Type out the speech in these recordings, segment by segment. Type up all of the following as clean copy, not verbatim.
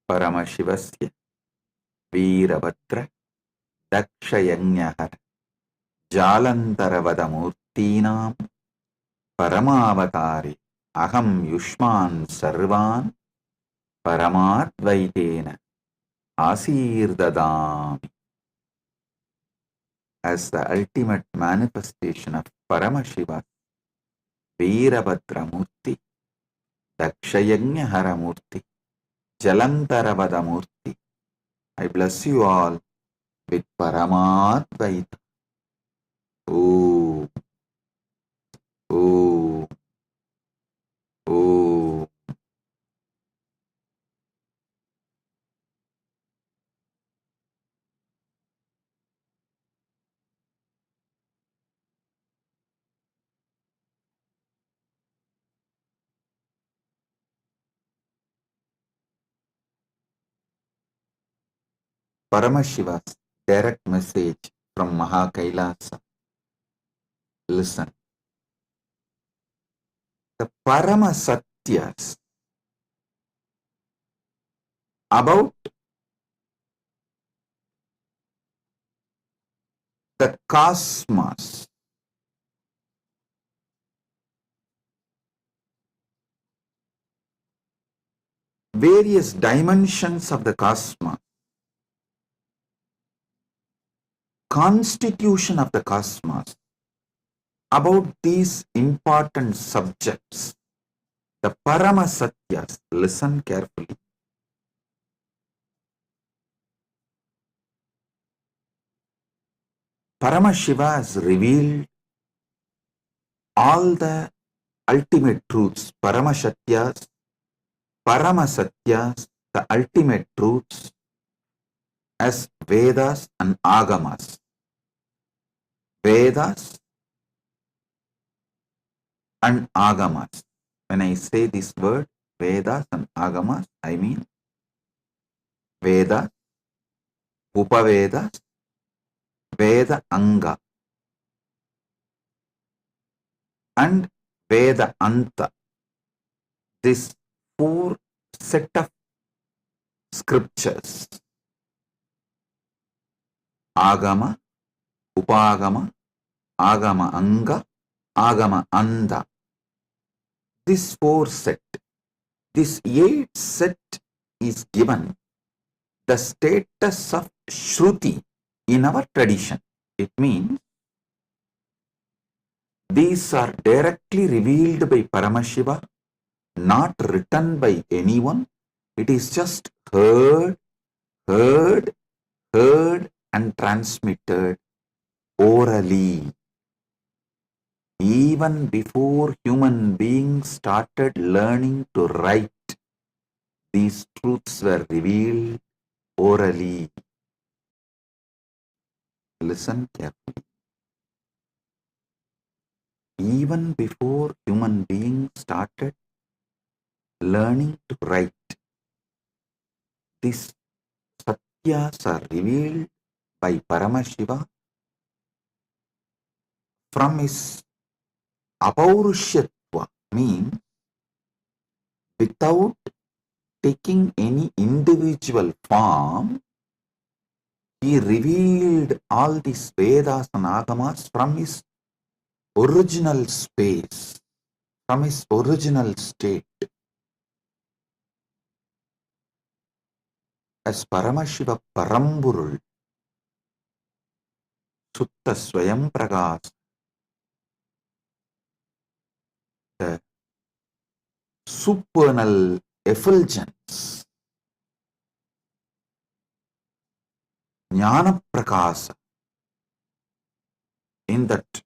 Paramashivasya Veerabhadra Dakshayanyahar Jalantaravadamurtinam Paramavatari Aham Yushman Sarvan Paramadvaitena Asirdadami. As the ultimate manifestation of Paramashiva, Veerabhadra Murti, Dakshayanyahara Murti, Jalantaravadamurti, I bless you all with Paramadvaita. Om, Om, Om. Paramashiva's direct message from Kailasa. Listen. The Paramasatyas about the cosmos, various dimensions of the cosmos, constitution of the cosmos, about these important subjects, the Paramasatyas, listen carefully. Paramashiva has revealed all the ultimate truths, Paramasatyas, the ultimate truths as Vedas and Agamas. Vedas and Agamas. When I say this word, Vedas and Agamas, I mean Vedas, Upavedas, Veda Anga, and Veda Anta. This four set of scriptures, Agama, Upagama, Agama Anga, Agama Anda. This four set, this 8 set is given the status of Shruti in our tradition. It means these are directly revealed by Paramashiva, not written by anyone. It is just heard and transmitted orally. Even before human beings started learning to write, these truths were revealed orally. Listen carefully. Even before human beings started learning to write, these satyas are revealed by Paramashiva from his apaurushyattva, means without taking any individual form. He revealed all these Vedas and Agamas from his original space, from his original state. As Paramashiva Paramburul, Sutta Swayam Pragas, the supernal effulgence, Jnana Prakasa, in that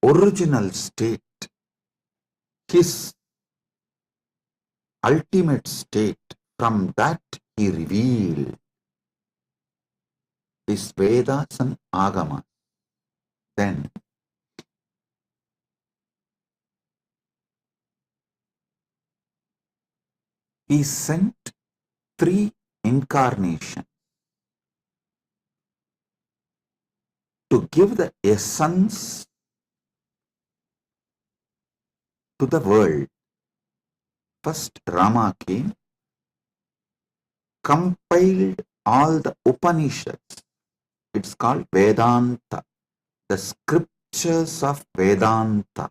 original state, his ultimate state, from that he revealed his Vedas and Agamas. Then he sent 3 incarnations to give the essence to the world. First Rama came, compiled all the Upanishads. It's called Vedanta, the scriptures of Vedanta.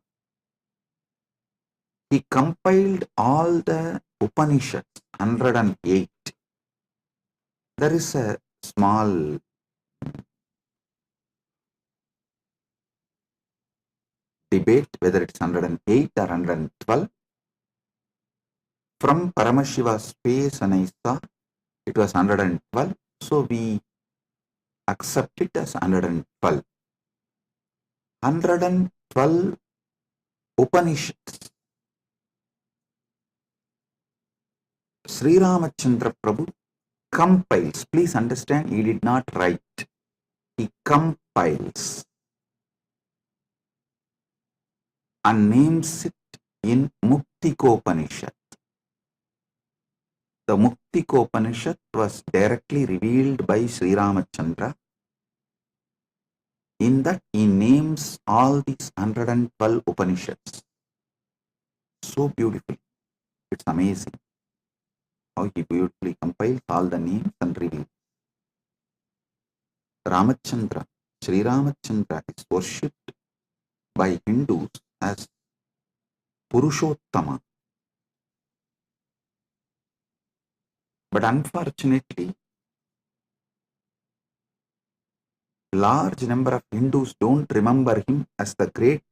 He compiled all the Upanishads, 108. There is a small debate whether it's 108 or 112. From Paramashiva's face, and I saw it was 112, so we accept it as 112. 112 Upanishads. Sri Ramachandra Prabhu compiles. Please understand, he did not write. He compiles and names it in Muktikopanishad. The Muktikopanishad was directly revealed by Sri Ramachandra. In that he names all these 112 Upanishads. So beautifully. It's amazing how he beautifully compiles all the names and reveals. Ramachandra, Sri Ramachandra is worshipped by Hindus as Purushottama. But unfortunately, large number of Hindus don't remember him as the great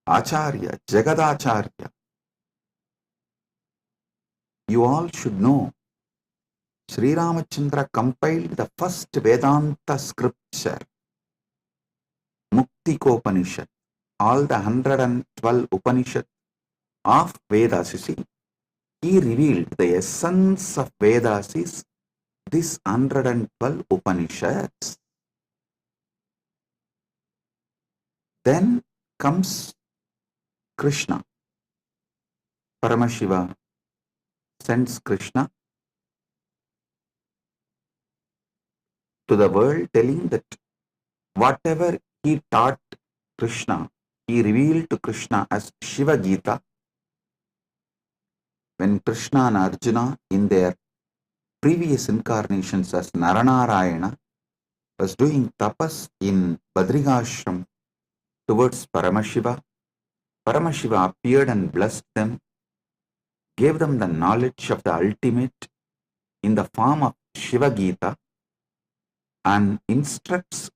Acharya, Jagadacharya. You all should know, Sri Ramachandra compiled the first Vedanta scripture, Muktikopanishad, all the 112 Upanishads of Vedas. You see, he revealed the essence of Vedas is this 112 Upanishads. Then comes Krishna. Paramashiva sends Krishna to the world, telling that whatever he taught Krishna, he revealed to Krishna as Shiva Gita. When Krishna and Arjuna in their previous incarnations as Naranarayana was doing tapas in Badrigashram towards Paramashiva, Paramashiva appeared and blessed them, gave them the knowledge of the ultimate in the form of Shiva Gita, and instructs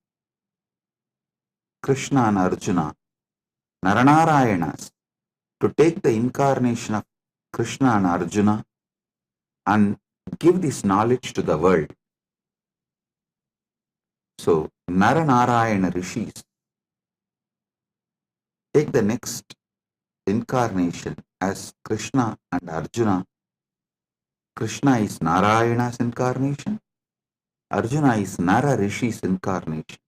Krishna and Arjuna, Naranarayanas, to take the incarnation of Krishna and Arjuna and give this knowledge to the world. So, Naranarayana rishis take the next incarnation as Krishna and Arjuna. Krishna is Narayana's incarnation, Arjuna is Nara Rishi's incarnation.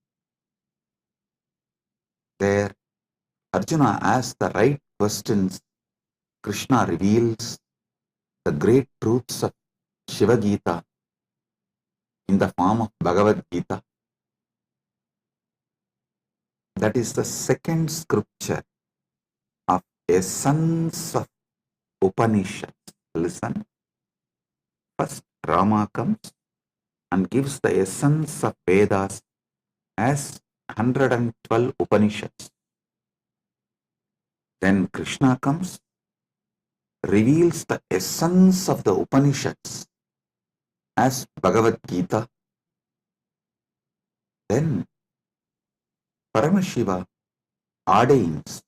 There, Arjuna asks the right questions. Krishna reveals the great truths of Shiva Gita in the form of Bhagavad Gita. That is the second scripture of essence of Upanishads. Listen. First, Rama comes and gives the essence of Vedas as 112 Upanishads. Then Krishna comes, reveals the essence of the Upanishads as Bhagavad Gita. Then Paramashiva ordains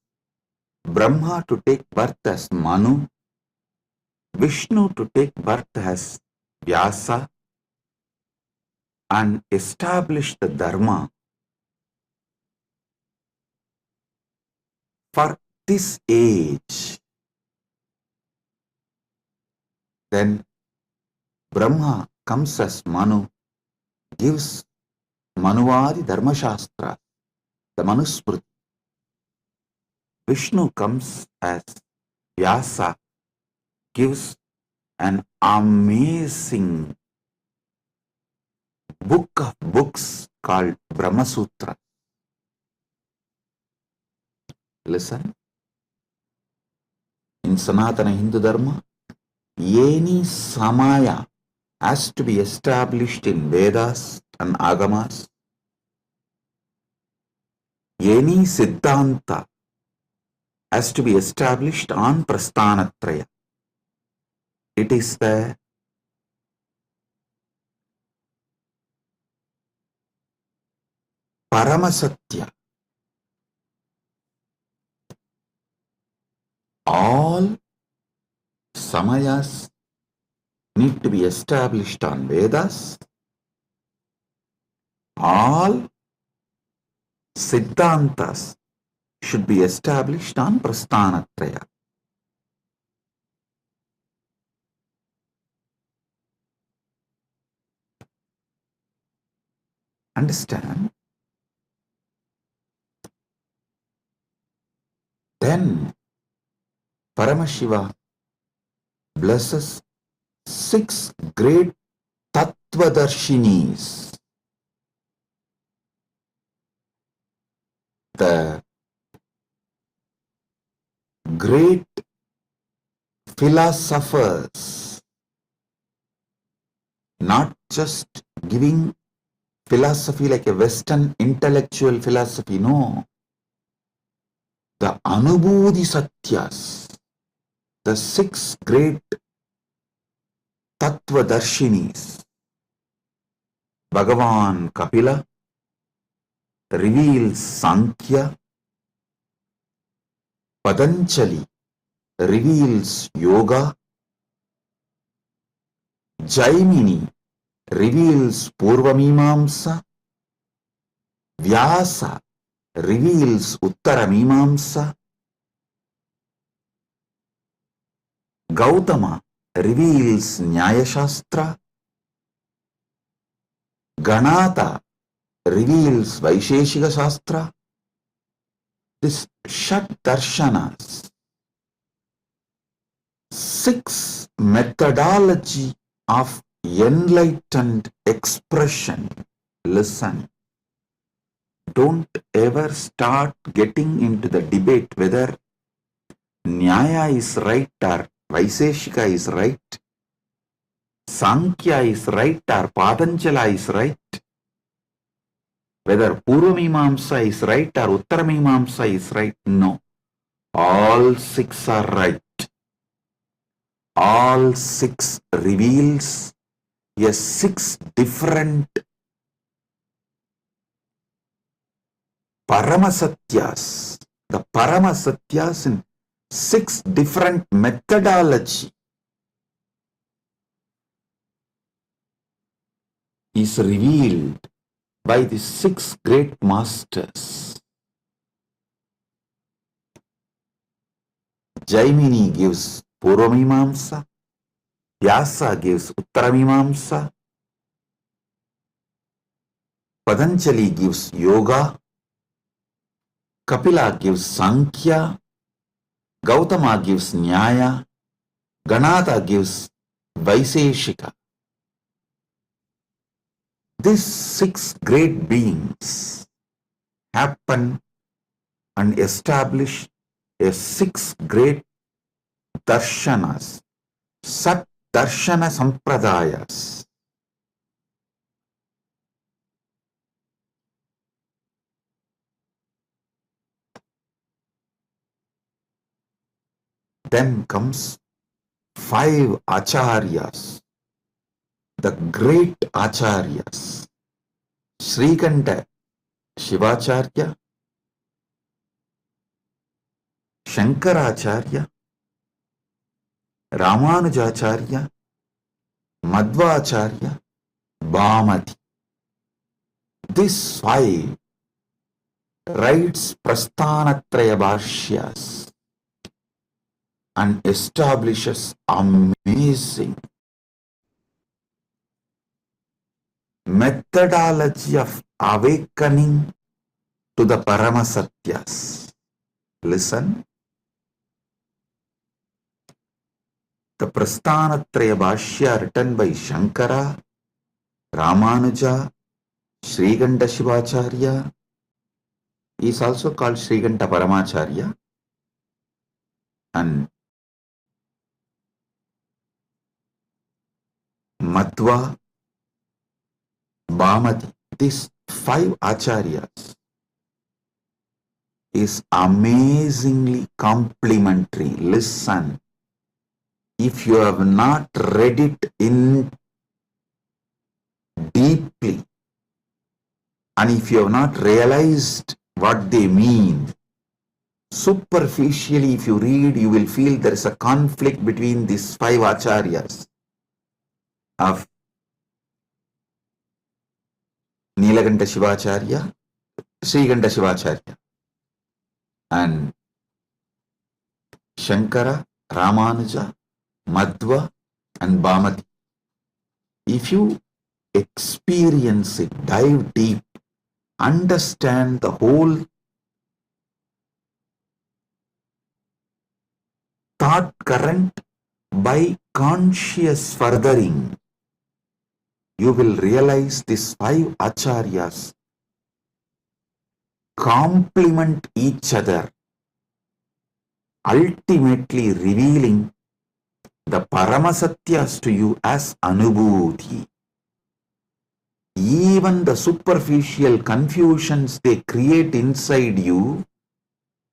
Brahma to take birth as Manu, Vishnu to take birth as Vyasa, and establish the Dharma for this age. Then Brahma comes as Manu, gives Manuvadi Dharma Shastra, the Manusmriti. Vishnu comes as Vyasa, gives an amazing book of books called Brahma Sutra. Listen. In Sanatana Hindu Dharma, any samaya has to be established in Vedas and Agamas. Any Siddhanta has to be established on Prasthanatraya. It is the Paramasatya. All samayas need to be established on Vedas. All Siddhantas should be established on Prasthanatraya. Understand? Then Paramashiva blesses 6 great Tattvadarshinis. The great philosophers, not just giving philosophy like a Western intellectual philosophy, no. The Anubodhi Satyas, the 6 great Tattvadarshinis. Bhagavan Kapila reveals Sankhya, Patanjali reveals Yoga, Jaimini reveals Purvamimamsa, Vyasa reveals Uttaramimamsa, Gautama reveals Nyaya Shastra, Ganata reveals Vaisheshika Shastra. This Shat Darshanas, 6 methodology of enlightened expression. Listen, don't ever start getting into the debate whether Nyaya is right or Vaisheshika is right, Sankhya is right or Patanjala is right, whether Purvamimamsa is right or Uttaramimamsa is right. No, all 6 are right. All 6 reveals a 6 different Paramasatyas. The Paramasatyas in 6 different methodology is revealed by the 6 great masters. Jaimini gives Purvamimamsa, Vyasa gives Uttaramimamsa, Patanjali gives Yoga, Kapila gives Sankhya, Gautama gives Nyaya, Ganata gives Vaisheshika. These 6 great beings happen and establish a 6 great darshanas, Sat Darshana Sampradayas. Then comes 5 acharyas, the great acharyas. Srikanta Shivacharya, Shankaracharya, Ramanujacharya, Madhvacharya, Bhamati. These 5 writes Prasthanatraya Bhashyas and establishes amazing methodology of awakening to the Paramasatyas. Listen, the Prasthanatraya Bhashya written by Shankara, Ramanuja, Srikanta Shivacharya is also called Srikanta Paramacharya, and Madhva, Bhamati. These 5 acharyas is amazingly complementary. Listen, if you have not read it in deeply, and if you have not realized what they mean, superficially if you read, you will feel there is a conflict between these 5 acharyas of Nilakanta Shivacharya, Srikanta Shivacharya, and Shankara, Ramanuja, Madhva, and Bhamati. If you experience it, dive deep, understand the whole thought current by conscious furthering, you will realize these 5 acharyas complement each other, ultimately revealing the Paramasatyas to you as Anubhuti. Even the superficial confusions they create inside you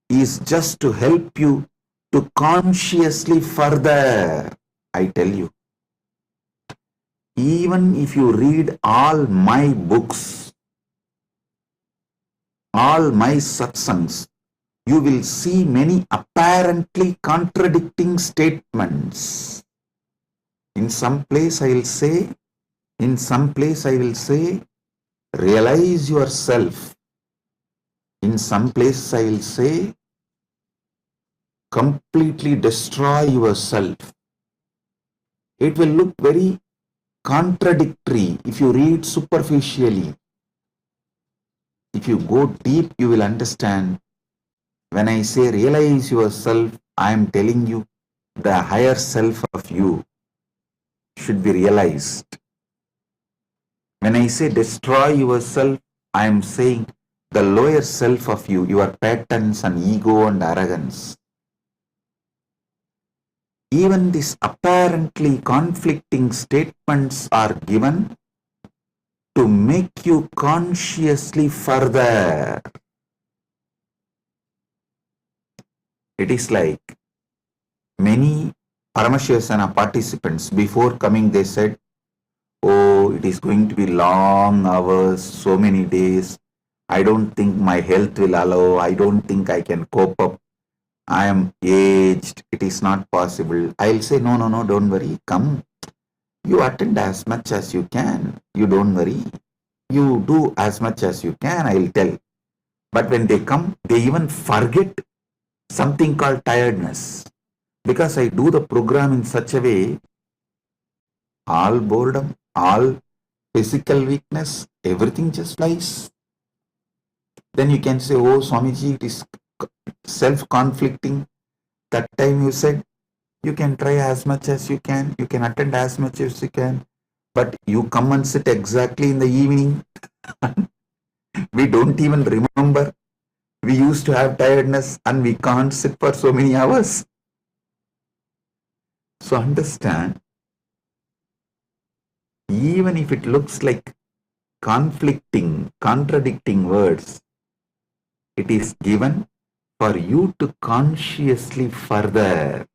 is just to help you to consciously further. I tell you, even if you read all my books, all my satsangs, you will see many apparently contradicting statements. In some place I will say, realize yourself. In some place I will say, completely destroy yourself. It will look very contradictory if you read superficially. If you go deep, you will understand. When I say realize yourself, I am telling you the higher self of you should be realized. When I say destroy yourself, I am saying the lower self of you, your patterns and ego and arrogance. Even these apparently conflicting statements are given to make you consciously further. It is like many Paramashivasana participants, before coming they said, oh, it is going to be long hours, so many days. I don't think my health will allow. I don't think I can cope up. I am aged. It is not possible. I'll say, no, don't worry. Come. You attend as much as you can. You don't worry. You do as much as you can, I'll tell. But when they come, they even forget something called tiredness. Because I do the program in such a way, all boredom, all physical weakness, everything just flies. Then you can say, oh, Swamiji, it is self-conflicting. That time you said, you can try as much as you can attend as much as you can, but you come and sit exactly in the evening. We don't even remember. We used to have tiredness and we can't sit for so many hours. So understand, even if it looks like conflicting, contradicting words, it is given for you to consciously further.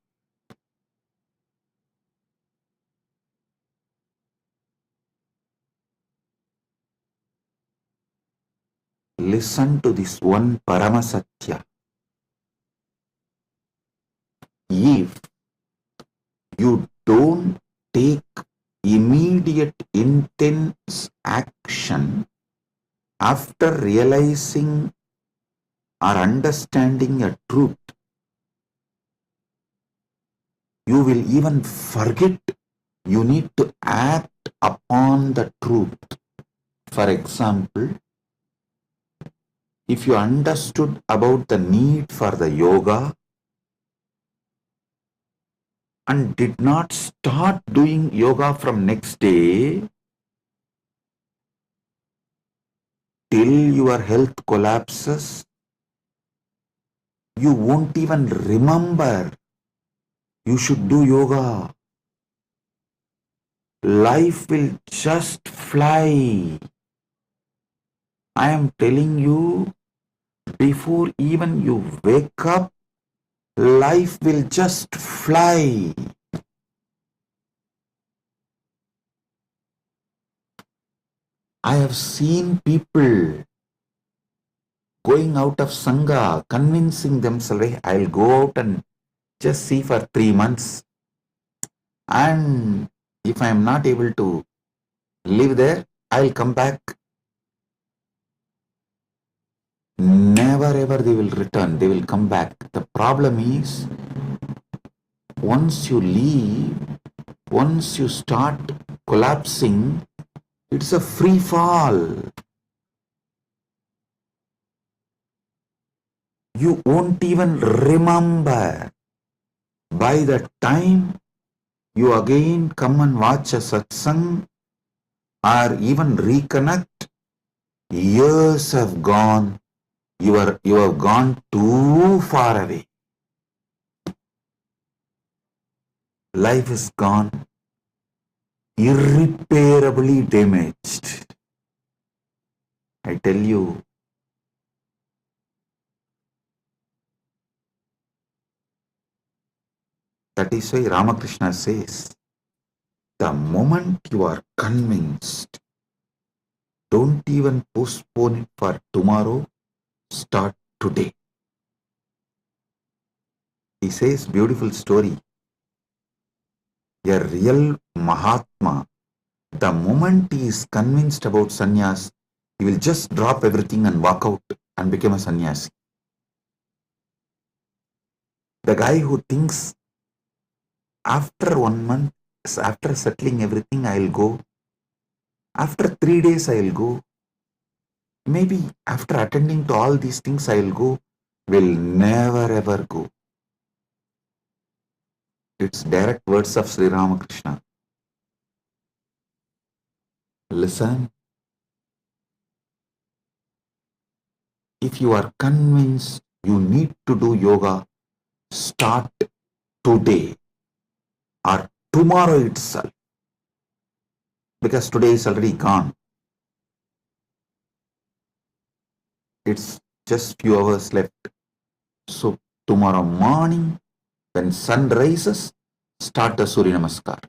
Listen to this one Paramasatya. If you don't take immediate intense action after realizing or understanding a truth, you will even forget you need to act upon the truth. For example, if you understood about the need for the yoga and did not start doing yoga from next day till your health collapses, you won't even remember you should do yoga. life will just fly. I am telling you, before even you wake up, life will just fly. I have seen people going out of Sangha, convincing themselves, "Hey, I'll go out and just see for 3 months. And if I am not able to live there, I'll come back." Never ever they will return. They will come back. The problem is, once you leave, once you start collapsing, it's a free fall. You won't even remember. By the time you again come and watch a satsang or even reconnect, years have gone. You have gone too far away. Life is gone, irreparably damaged. I tell you, that is why Ramakrishna says, the moment you are convinced, don't even postpone it for tomorrow, start today. He says, beautiful story. A real Mahatma, the moment he is convinced about sannyas, he will just drop everything and walk out and become a sannyasi. The guy who thinks, after 1 month, after settling everything, I'll go. After 3 days, I'll go. Maybe after attending to all these things, I'll go. Will never ever go. It's direct words of Sri Ramakrishna. Listen. If you are convinced you need to do yoga, start today or tomorrow itself. Because today is already gone. It's just few hours left. So tomorrow morning, when sun rises, start the Surya Namaskar.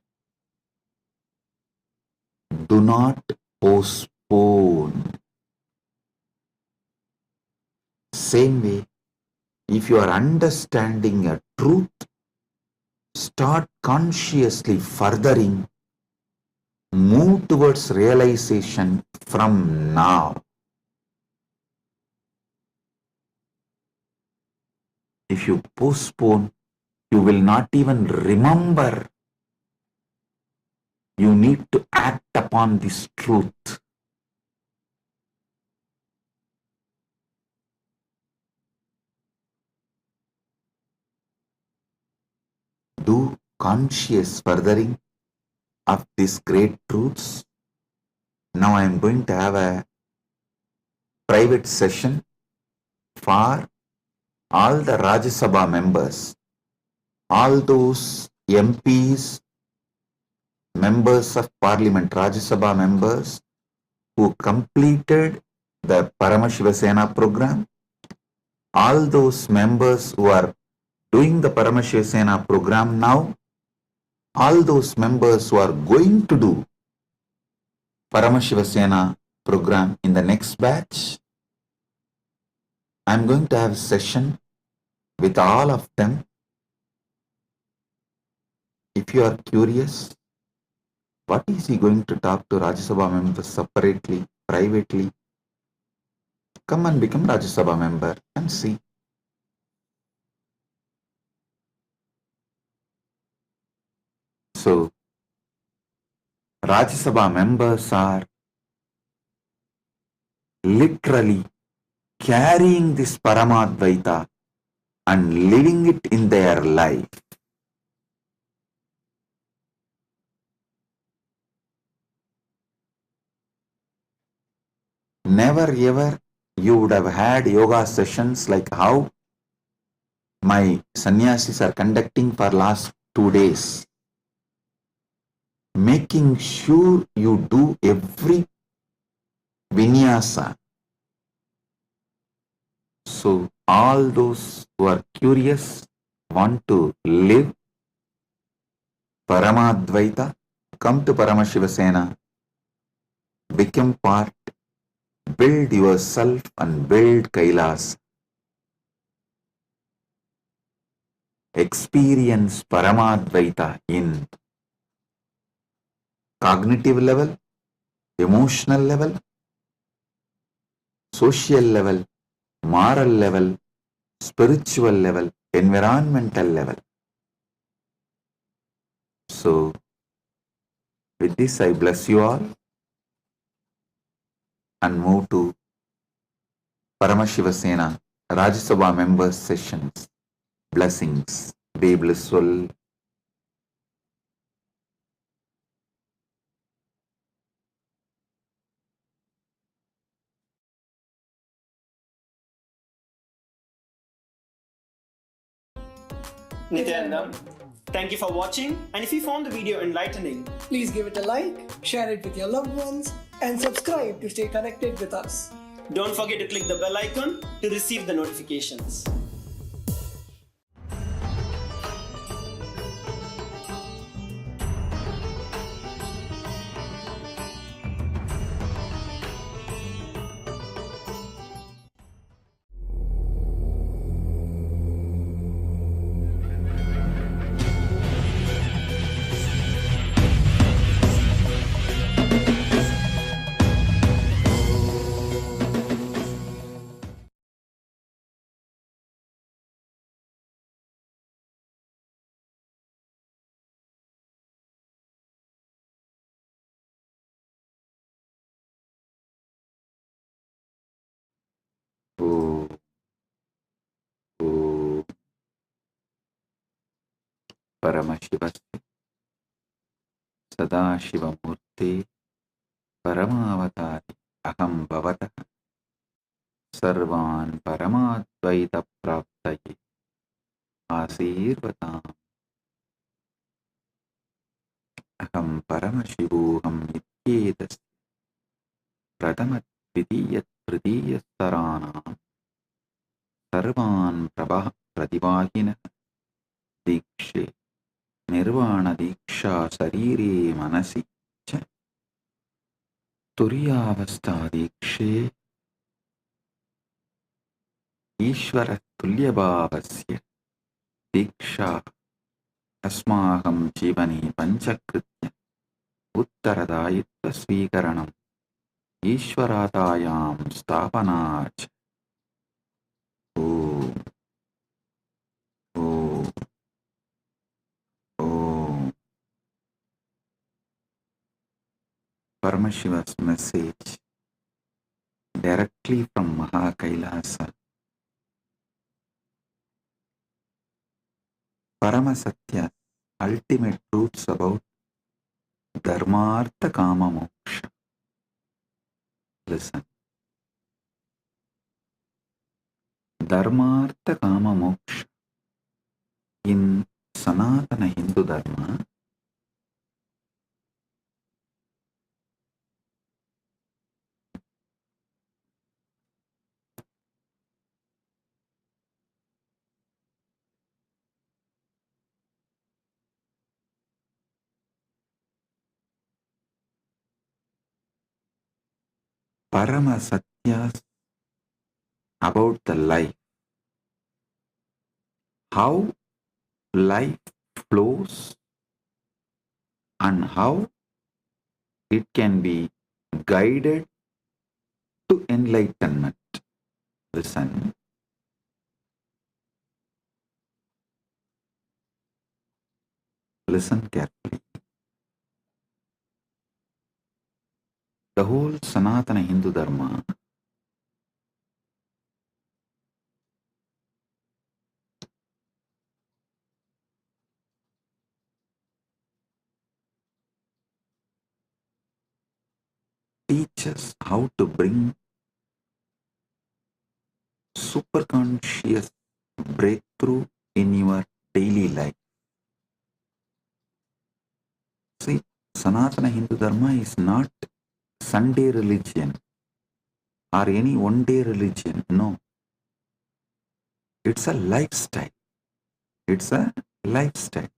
Do not postpone. Same way, if you are understanding a truth, start consciously furthering, move towards realization from now. If you postpone, you will not even remember. You need to act upon this truth. Do conscious furthering of these great truths. Now I am going to have a private session for all the Rajya Sabha members, all those MPs, members of Parliament, Rajya Sabha members who completed the Paramashivasena program, all those members who are doing the Paramashivasena program now, all those members who are going to do Paramashivasena program in the next batch. I'm going to have a session with all of them. If you are curious, what is he going to talk to Rajya Sabha members separately, privately? Come and become Rajya Sabha member and see. So, Rajya Sabha members are literally carrying this Paramadvaita and living it in their life. Never ever you would have had yoga sessions like how my sannyasis are conducting for last 2 days. making sure you do every vinyasa. So all those who are curious, want to live Paramadvaita, come to Paramashivasena, become part, build yourself and build Kailasa. Experience Paramadvaita in cognitive level, emotional level, social level, moral level, spiritual level, environmental level. So, with this, I bless you all and move to Paramashivasena Rajya Sabha members sessions. Blessings. Be blissful. Nityanandam, thank you for watching, and if you found the video enlightening, please give it a like, share it with your loved ones, and subscribe to stay connected with us. Don't forget to click the bell icon to receive the notifications. Paramashivasya Sadashivamurte Paramavatari Aham Bhavata Sarvan Paramadvaita Praptaye Asirvatam Aham Paramashivoham Nityetas Pratamat Vidiyat Pradiyat Saranam Sarvan Pratibahina Dikshe Nirvana Diksha Sarire Manasi Cha Turiyavastha Dikshe Ishvara Tulyabhavasya Diksha Asmaham Jivani Panchakritya Uttaradayitva Swikaranam Ishvaratayam Stapanach Om Om Om. Paramashiva's message directly from Kailasa. Paramasatya, ultimate truths about Dharmartha Kama Moksha. Listen. Dharmartha Kama Moksha in Sanatana Hindu Dharma Paramasatyas about the life, how life flows and how it can be guided to enlightenment. Listen. Listen carefully. The whole Sanatana Hindu Dharma teaches how to bring superconscious breakthrough in your daily life. See, Sanatana Hindu Dharma is not Sunday religion or any one-day religion. No. It's a lifestyle. It's a lifestyle.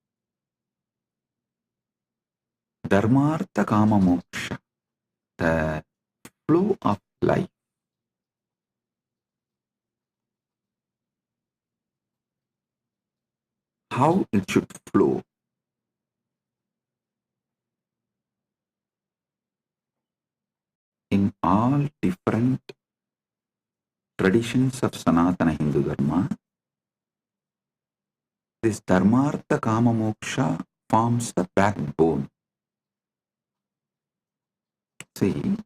Dharmartha Kama Moksha, the flow of life. How it should flow. In all different traditions of Sanatana Hindu Dharma, this Dharmartha Kama Moksha forms the backbone. See,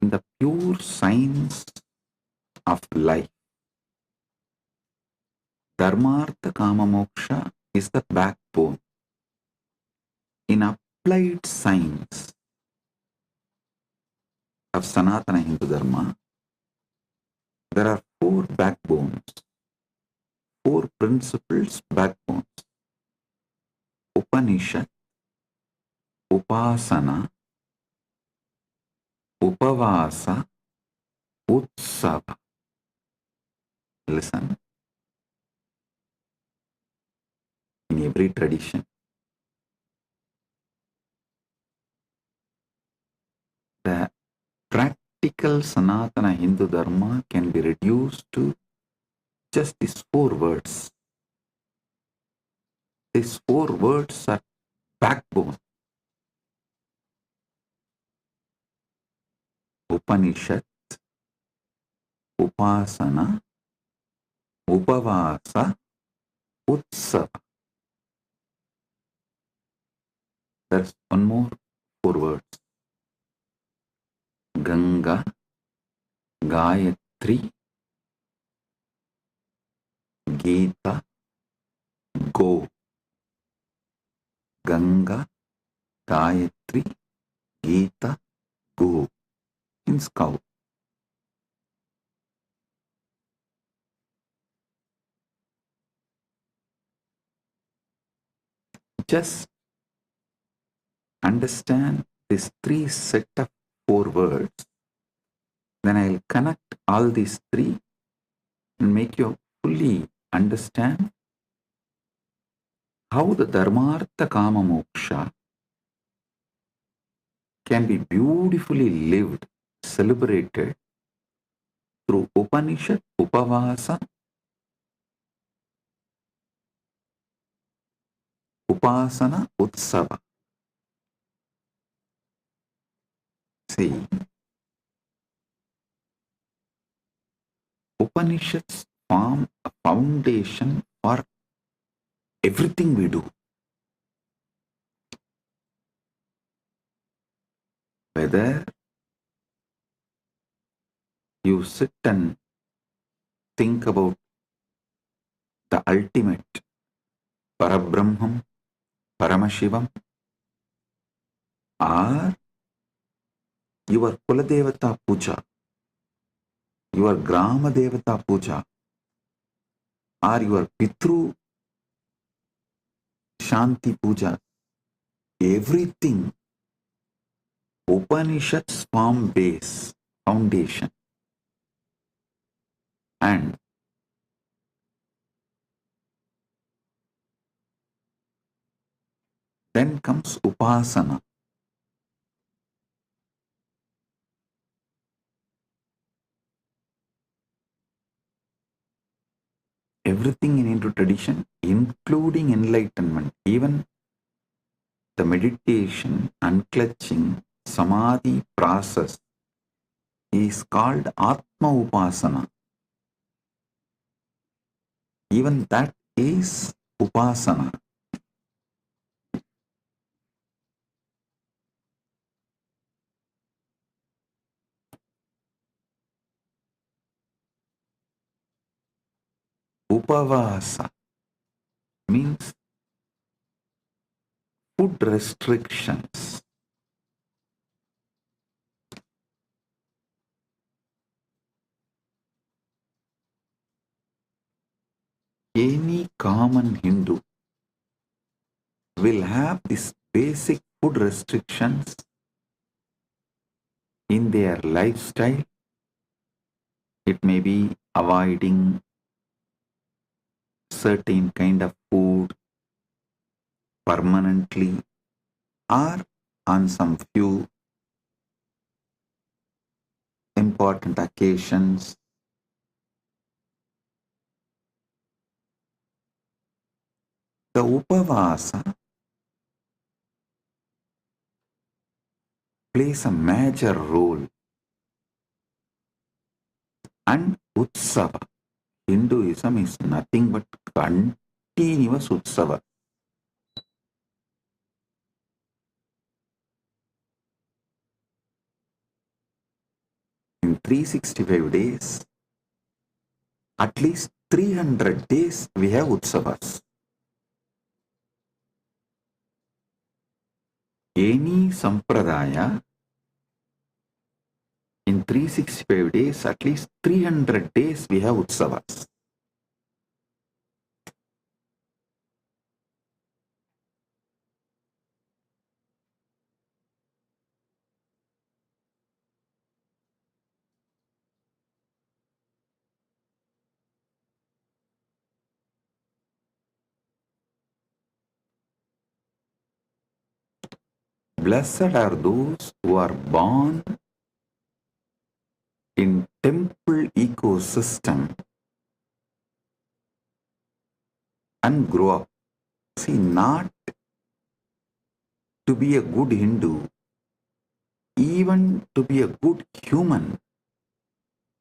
in the pure science of life, Dharmartha Kama Moksha is the backbone. In applied science of Sanatana Hindu Dharma, there are 4 backbones, 4 principles backbones. Upanishad, Upasana, Upavasa, Utsava. Listen. In every tradition, the practical Sanatana Hindu Dharma can be reduced to just these 4 words. These 4 words are backbone. Upanishad, Upasana, Upavasa, Utsava. There's one more 4 words. Ganga, Gayatri, Gita, Go. Ganga, Gayatri, Gita, Go. Means cow. Just understand these 3 set of 4 words, then I'll connect all these 3 and make you fully understand how the Dharmartha Kama Moksha can be beautifully lived, celebrated through Upanishad, Upavasa, Upasana, Utsava. See, Upanishads form a foundation for everything we do. Whether you sit and think about the ultimate Parabrahman, Paramashivam, or your Kuladevata Puja, your Grama Devata Puja, or your Pitru Shanti Puja, everything Upanishads form base, foundation. And then comes Upasana. Everything in Hindu tradition, including enlightenment, even the meditation, unclutching, samadhi process is called Atma Upasana. Even that is Upasana. Upavasa means food restrictions. Any common Hindu will have this basic food restrictions in their lifestyle. It may be avoiding certain kind of food permanently or on some few important occasions. The Upavasa plays a major role, and Utsava, Hinduism is nothing but continuous Utsava. In 365 days, at least 300 days we have Utsavas. Any Sampradaya, in 365 days, at least 300 days we have Utsavas. Blessed are those who are born in temple ecosystem and grow up. See, not to be a good Hindu, even to be a good human,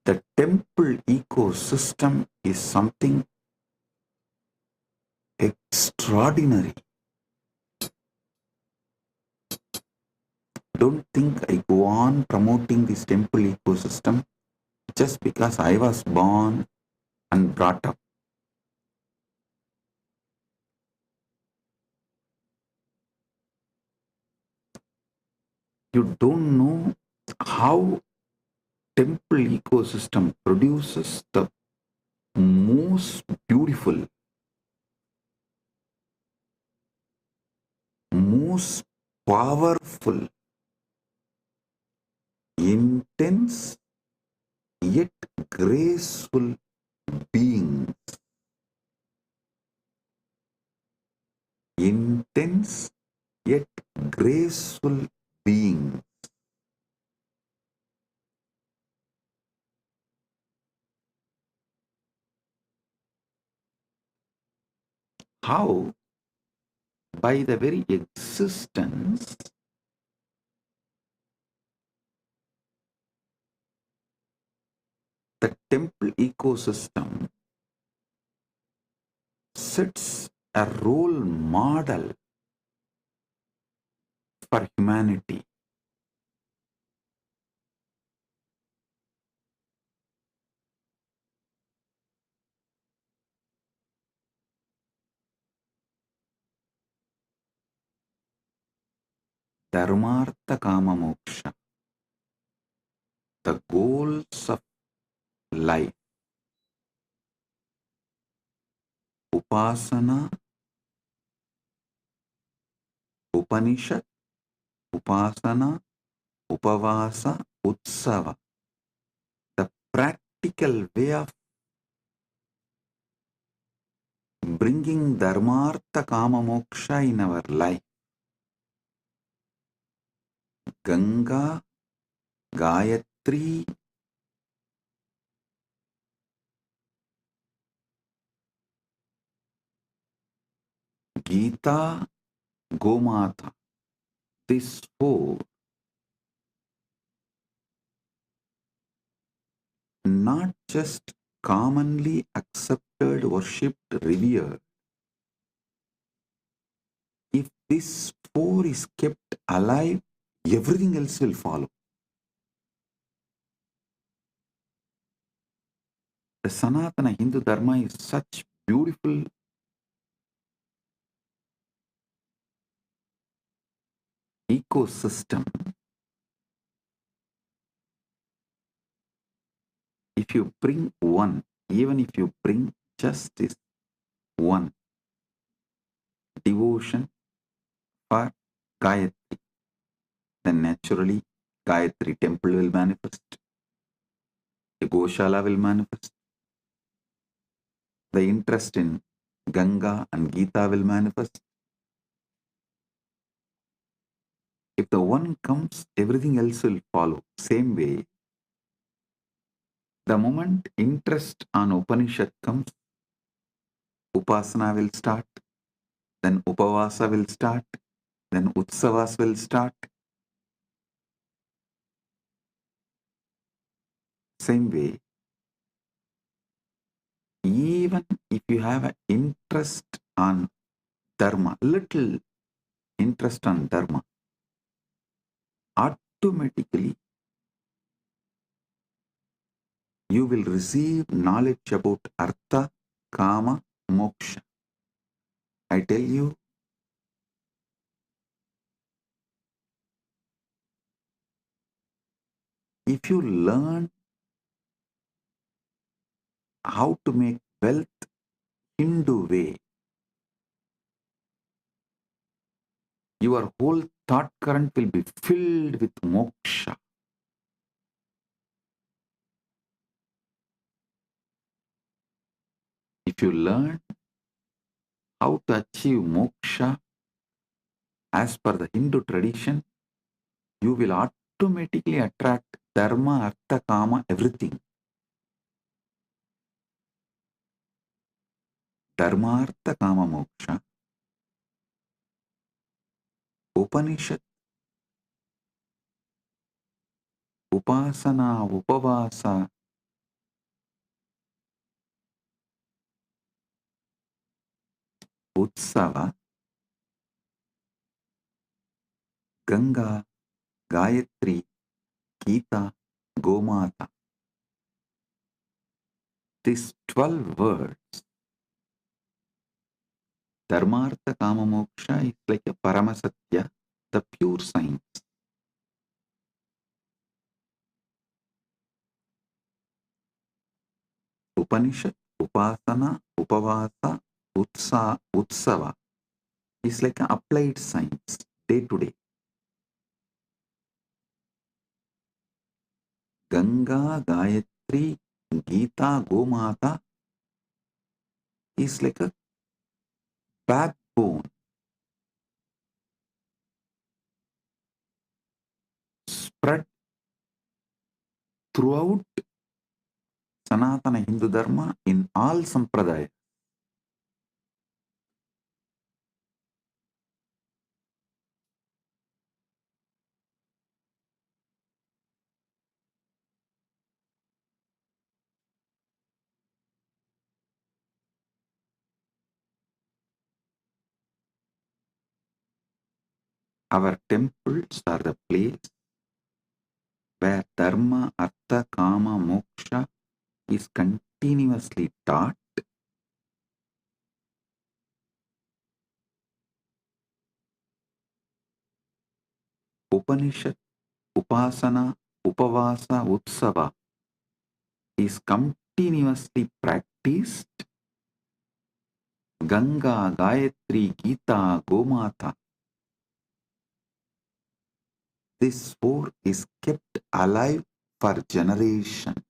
the temple ecosystem is something extraordinary. Don't think I go on promoting this temple ecosystem just because I was born and brought up. You don't know how temple ecosystem produces the most beautiful, most powerful, intense yet graceful beings. Intense yet graceful beings. How? By the very existence the temple ecosystem sets a role model for humanity. Dharmartha Kama Moksha, the goals of life. Upasana, Upanishad, Upasana, Upavasa, Utsava. The practical way of bringing Dharmartha Kama Moksha in our life. Ganga, Gayatri, Gita, Gomata. These four not just commonly accepted, worshipped, revered. If this four is kept alive, everything else will follow. The Sanatana Hindu Dharma is such beautiful ecosystem. If you bring one, even if you bring just this one, devotion for Gayatri. Then naturally, Gayatri temple will manifest. A Goshala will manifest. The interest in Ganga and Gita will manifest. If the one comes, everything else will follow. Same way, the moment interest on Upanishad comes, Upasana will start, then Upavasa will start, then Utsavas will start. Same way, even if you have an interest on Dharma, little interest on Dharma, automatically you will receive knowledge about Artha, Kama, Moksha. I tell you, if you learn how to make wealth Hindu way, your whole thought current will be filled with moksha. If you learn how to achieve moksha as per the Hindu tradition, you will automatically attract dharma, artha, kama, everything. Dharma, artha, kama, moksha. Upanishad, upasana, upavasa, utsava, Ganga, Gayatri, Gita, Gomata. These 12 words, Dharmartha Kama Moksha, is like a Paramasatya, the pure science. Upanishad, Upasana, Upavasa, Utsava is like an applied science, day to day. Ganga, Gayatri, Gita, Gomata is like a backbone, spread throughout Sanatana Hindu Dharma in all Sampradayas. Our temples are the place where Dharma, Artha, Kama, Moksha is continuously taught. Upanishad, Upasana, Upavasa, Utsava is continuously practiced. Ganga, Gayatri, Gita, Gomata. This four is kept alive for generations.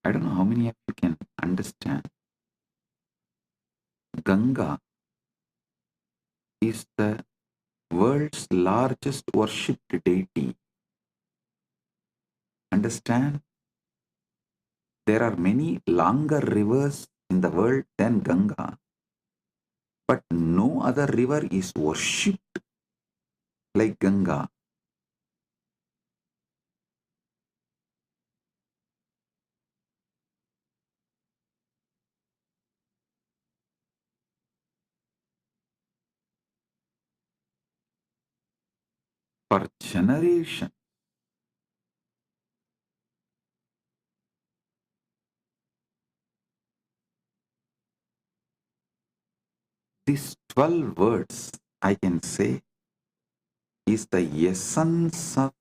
I don't know how many of you can understand. Ganga is the world's largest worshipped deity. Understand? There are many longer rivers in the world than Ganga, but no other river is worshipped like Ganga. For generations, these 12 words, I can say, is the essence of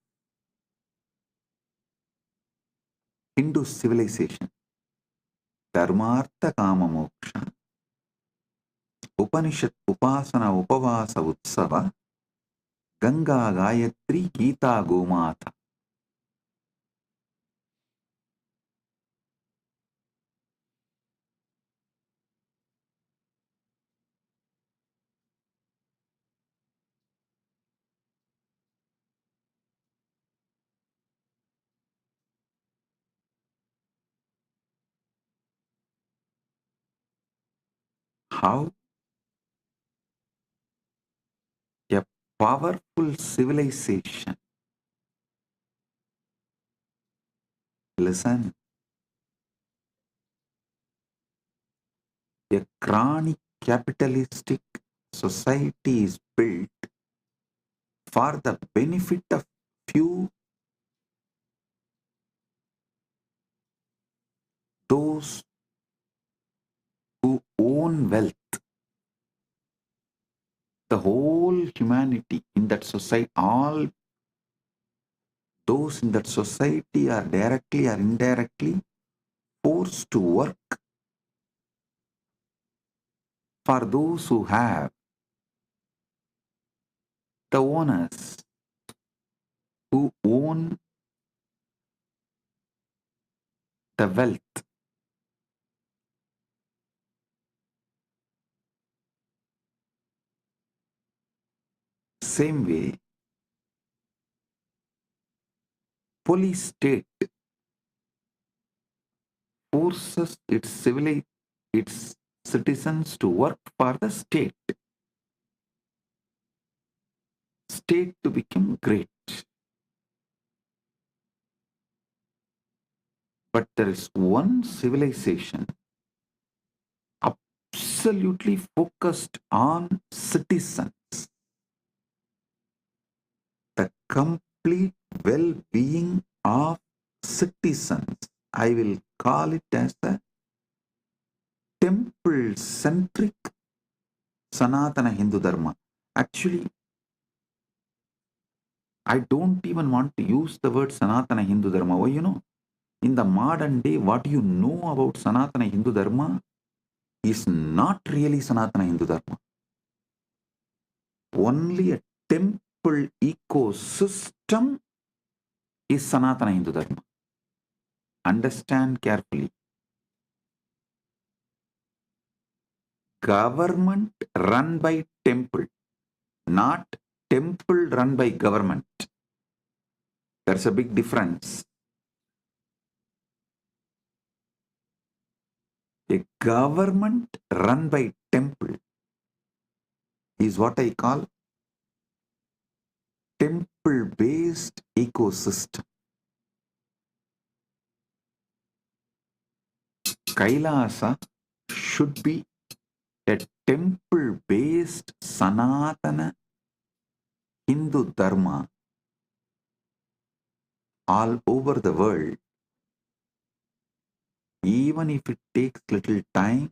Hindu civilization. ಧರ್ಮಾರ್ಥ ಕಾಮ ಮೋಕ್ಷ ಉಪನಿಷತ್ ಉಪಾಸನ ಉಪವಾಸ ಉತ್ಸವ Ganga Gayatri Geetha ಗೋಮಾತ. How a powerful civilization, listen, a chronic capitalistic society is built for the benefit of few, those who own wealth. The whole humanity in that society, all those in that society are directly or indirectly forced to work for those who have, the owners who own the wealth. Same way, police state forces its citizens to work for the state to become great. But there is one civilization absolutely focused on citizens, the complete well-being of citizens. I will call it as a temple-centric Sanatana Hindu Dharma. Actually, I don't even want to use the word Sanatana Hindu Dharma. Why, in the modern day, what you know about Sanatana Hindu Dharma is not really Sanatana Hindu Dharma. Only a temple ecosystem is Sanatana Hindu Dharma. Understand carefully. Government run by temple, not temple run by government. There's a big difference. A government run by temple is what I call temple-based ecosystem. Kailasa should be a temple-based Sanatana Hindu Dharma all over the world. Even if it takes little time,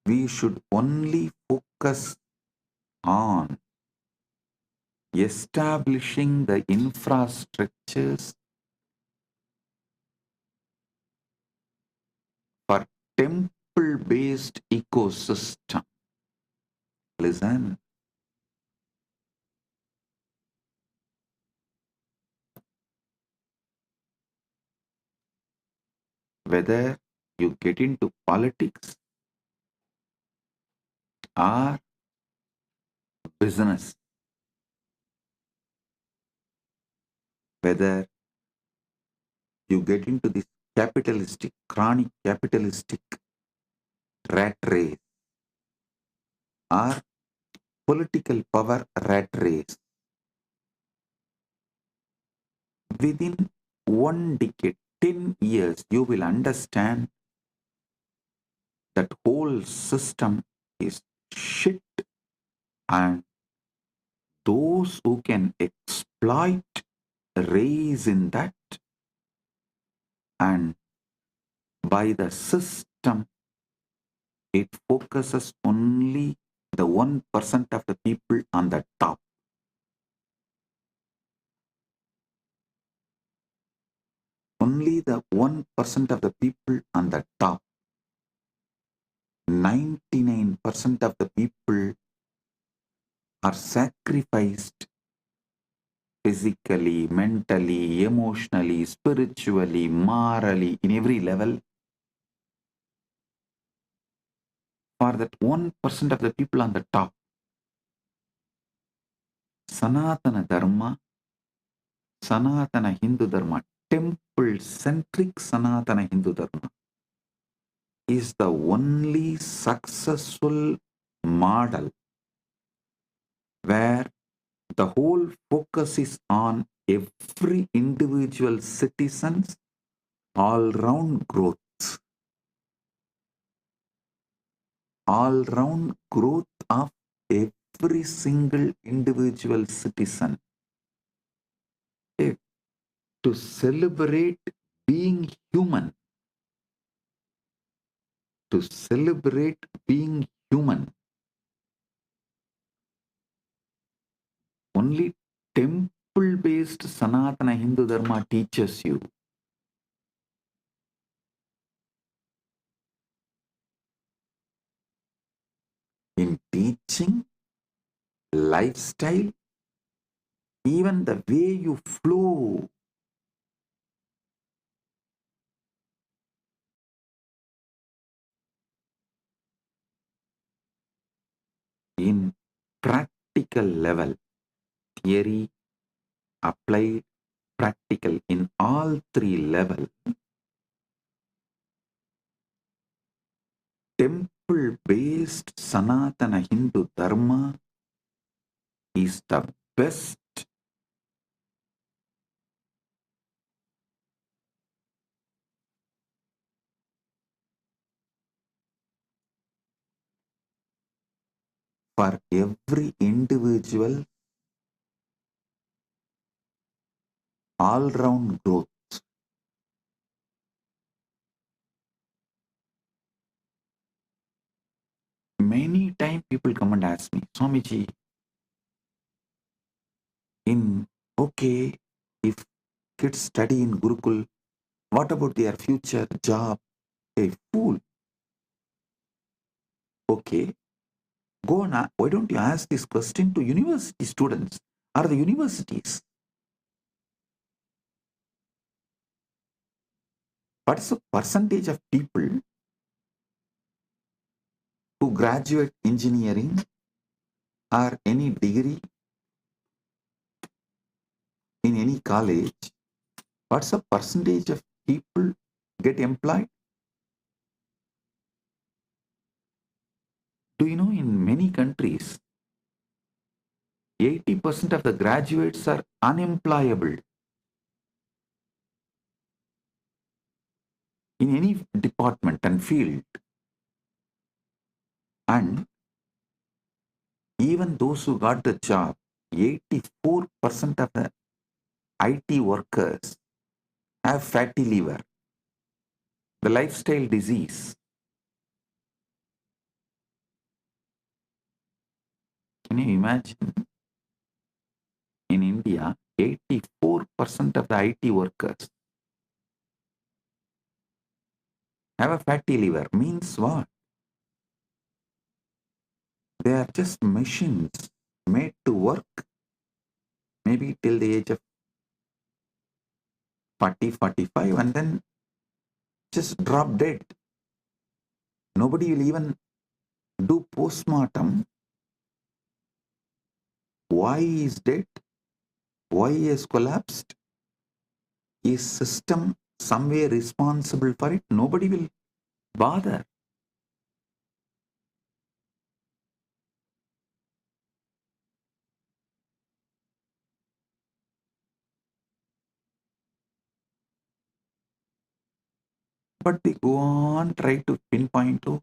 we should only focus on establishing the infrastructures for temple-based ecosystem. Listen. Whether you get into politics or business, whether you get into this capitalistic, chronic capitalistic rat race or political power rat race, within 1 decade, 10 years, you will understand that whole system is shit, and those who can exploit raise in that, and by the system, it focuses only the 1% of the people on the top. only the 1% of the people on the top, 99% of the people are sacrificed physically, mentally, emotionally, spiritually, morally, in every level for that 1% of the people on the top. Sanatana Dharma, Sanatana Hindu Dharma, temple-centric Sanatana Hindu Dharma is the only successful model where the whole focus is on every individual citizen's all-round growth. All-round growth of every single individual citizen. To celebrate being human. To celebrate being human. Only temple-based Sanatana Hindu Dharma teaches you. In teaching, lifestyle, even the way you flow. In practical level, theory, applied, practical, in all three levels, temple-based Sanatana Hindu Dharma is the best. For every individual, all-round growth. Many times people come and ask me, Swamiji, if kids study in Gurukul, what about their future job? A fool. Okay, go on. Why don't you ask this question to university students or the universities? What is the percentage of people who graduate engineering or any degree in any college? What's the percentage of people get employed? Do you know in many countries, 80% of the graduates are unemployable in any department and field. And even those who got the job, 84% of the IT workers have fatty liver, the lifestyle disease. Can you imagine? In India, 84% of the IT workers have a fatty liver. Means what? They are just machines made to work maybe till the age of 40, 45 and then just drop dead. Nobody will even do postmortem. Why he is dead? Why he has collapsed? Is system somewhere responsible for it? Nobody will bother. But they go on try to pinpoint to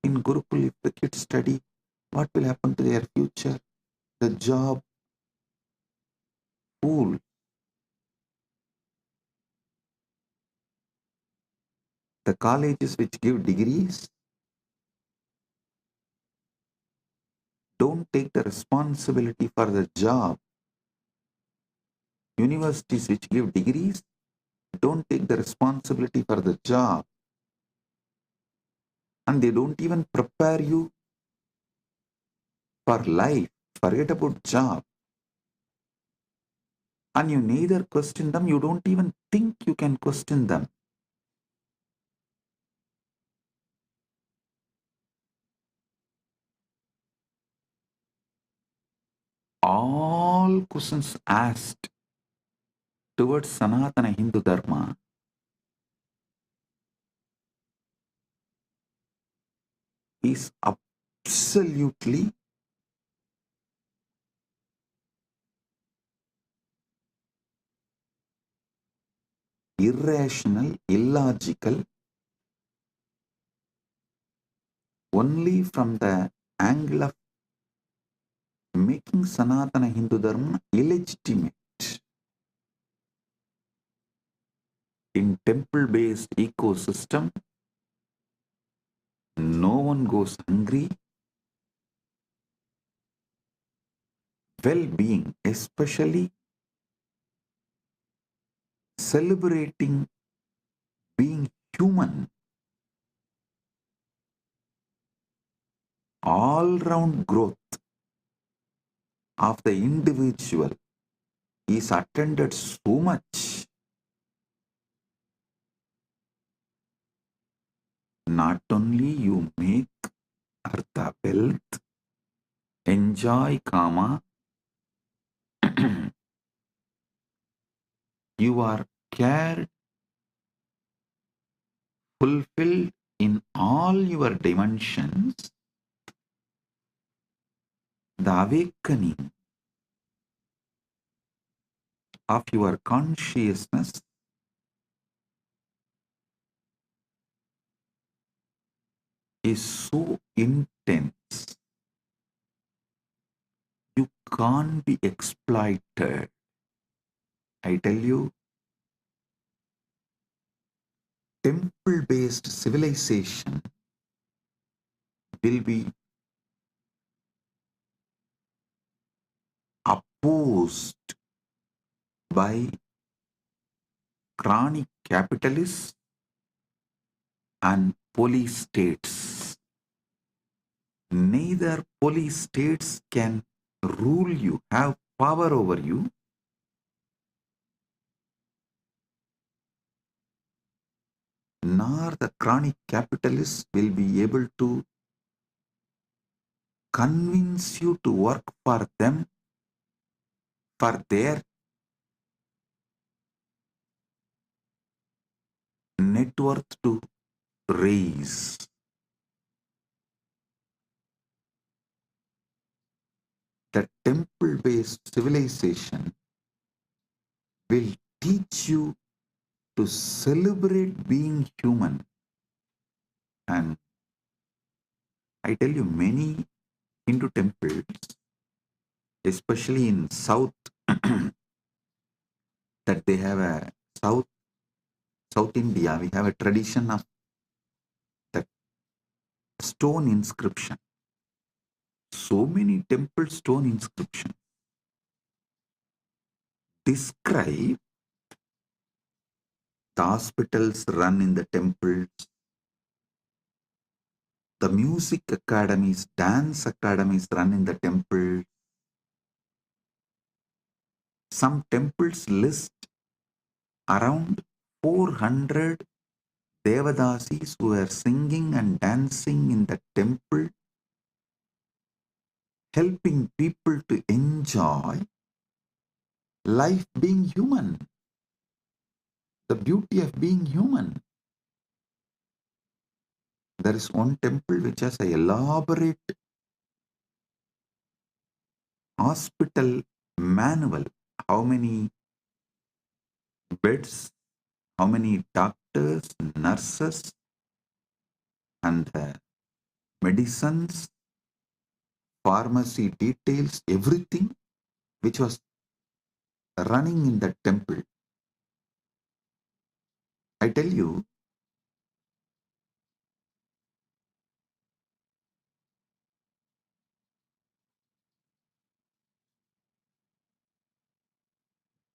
in Gurukul, if the kids study, what will happen to their future? The job. Fool. The colleges which give degrees don't take the responsibility for the job. Universities which give degrees don't take the responsibility for the job, and they don't even prepare you for life. Forget about job. And you neither question them, you don't even think you can question them. All questions asked towards Sanatana Hindu Dharma is absolutely irrational, illogical, only from the angle of making Sanatana Hindu Dharma illegitimate. In temple-based ecosystem, no one goes hungry. Well-being, especially celebrating being human, all-round growth of the individual is attended so much. Not only you make artha wealth, enjoy kama, you are cared, fulfilled in all your dimensions. The awakening of your consciousness is so intense, you can't be exploited. I tell you, temple-based civilization will be opposed by chronic capitalists and police states. Neither police states can rule you, have power over you, nor the chronic capitalists will be able to convince you to work for them, for their net worth to raise. The temple-based civilization will teach you to celebrate being human. And I tell you, many Hindu temples, especially in South, that they have a South India, we have a tradition of the stone inscription. So many temple stone inscriptions describe the hospitals run in the temples, the music academies, dance academies run in the temple. Some temples list around 400 Devadasis who are singing and dancing in the temple, helping people to enjoy life being human, the beauty of being human. There is one temple which has an elaborate hospital manual. How many beds, how many doctors, nurses, and medicines, pharmacy details, everything which was running in the temple. I tell you,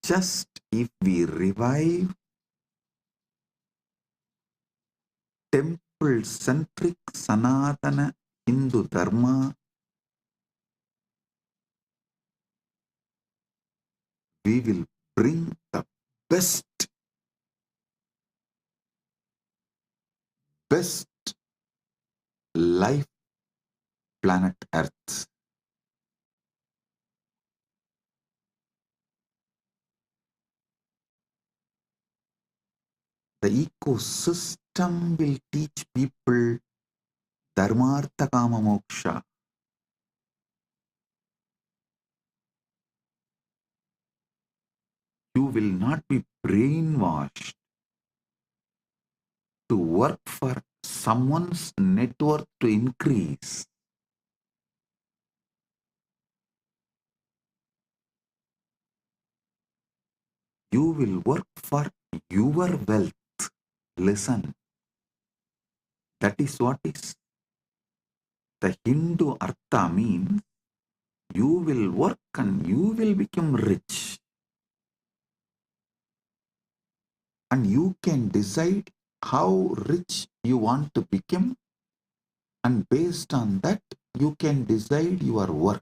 just if we revive temple-centric Sanatana Hindu Dharma, we will bring the best life planet Earth. The ecosystem will teach people Dharmartha Kama Moksha. You will not be brainwashed to work for someone's net worth to increase. You will work for your wealth. Listen, that is what is the Hindu Artha means. You will work and you will become rich. And you can decide how rich you want to become, and based on that, you can decide your work.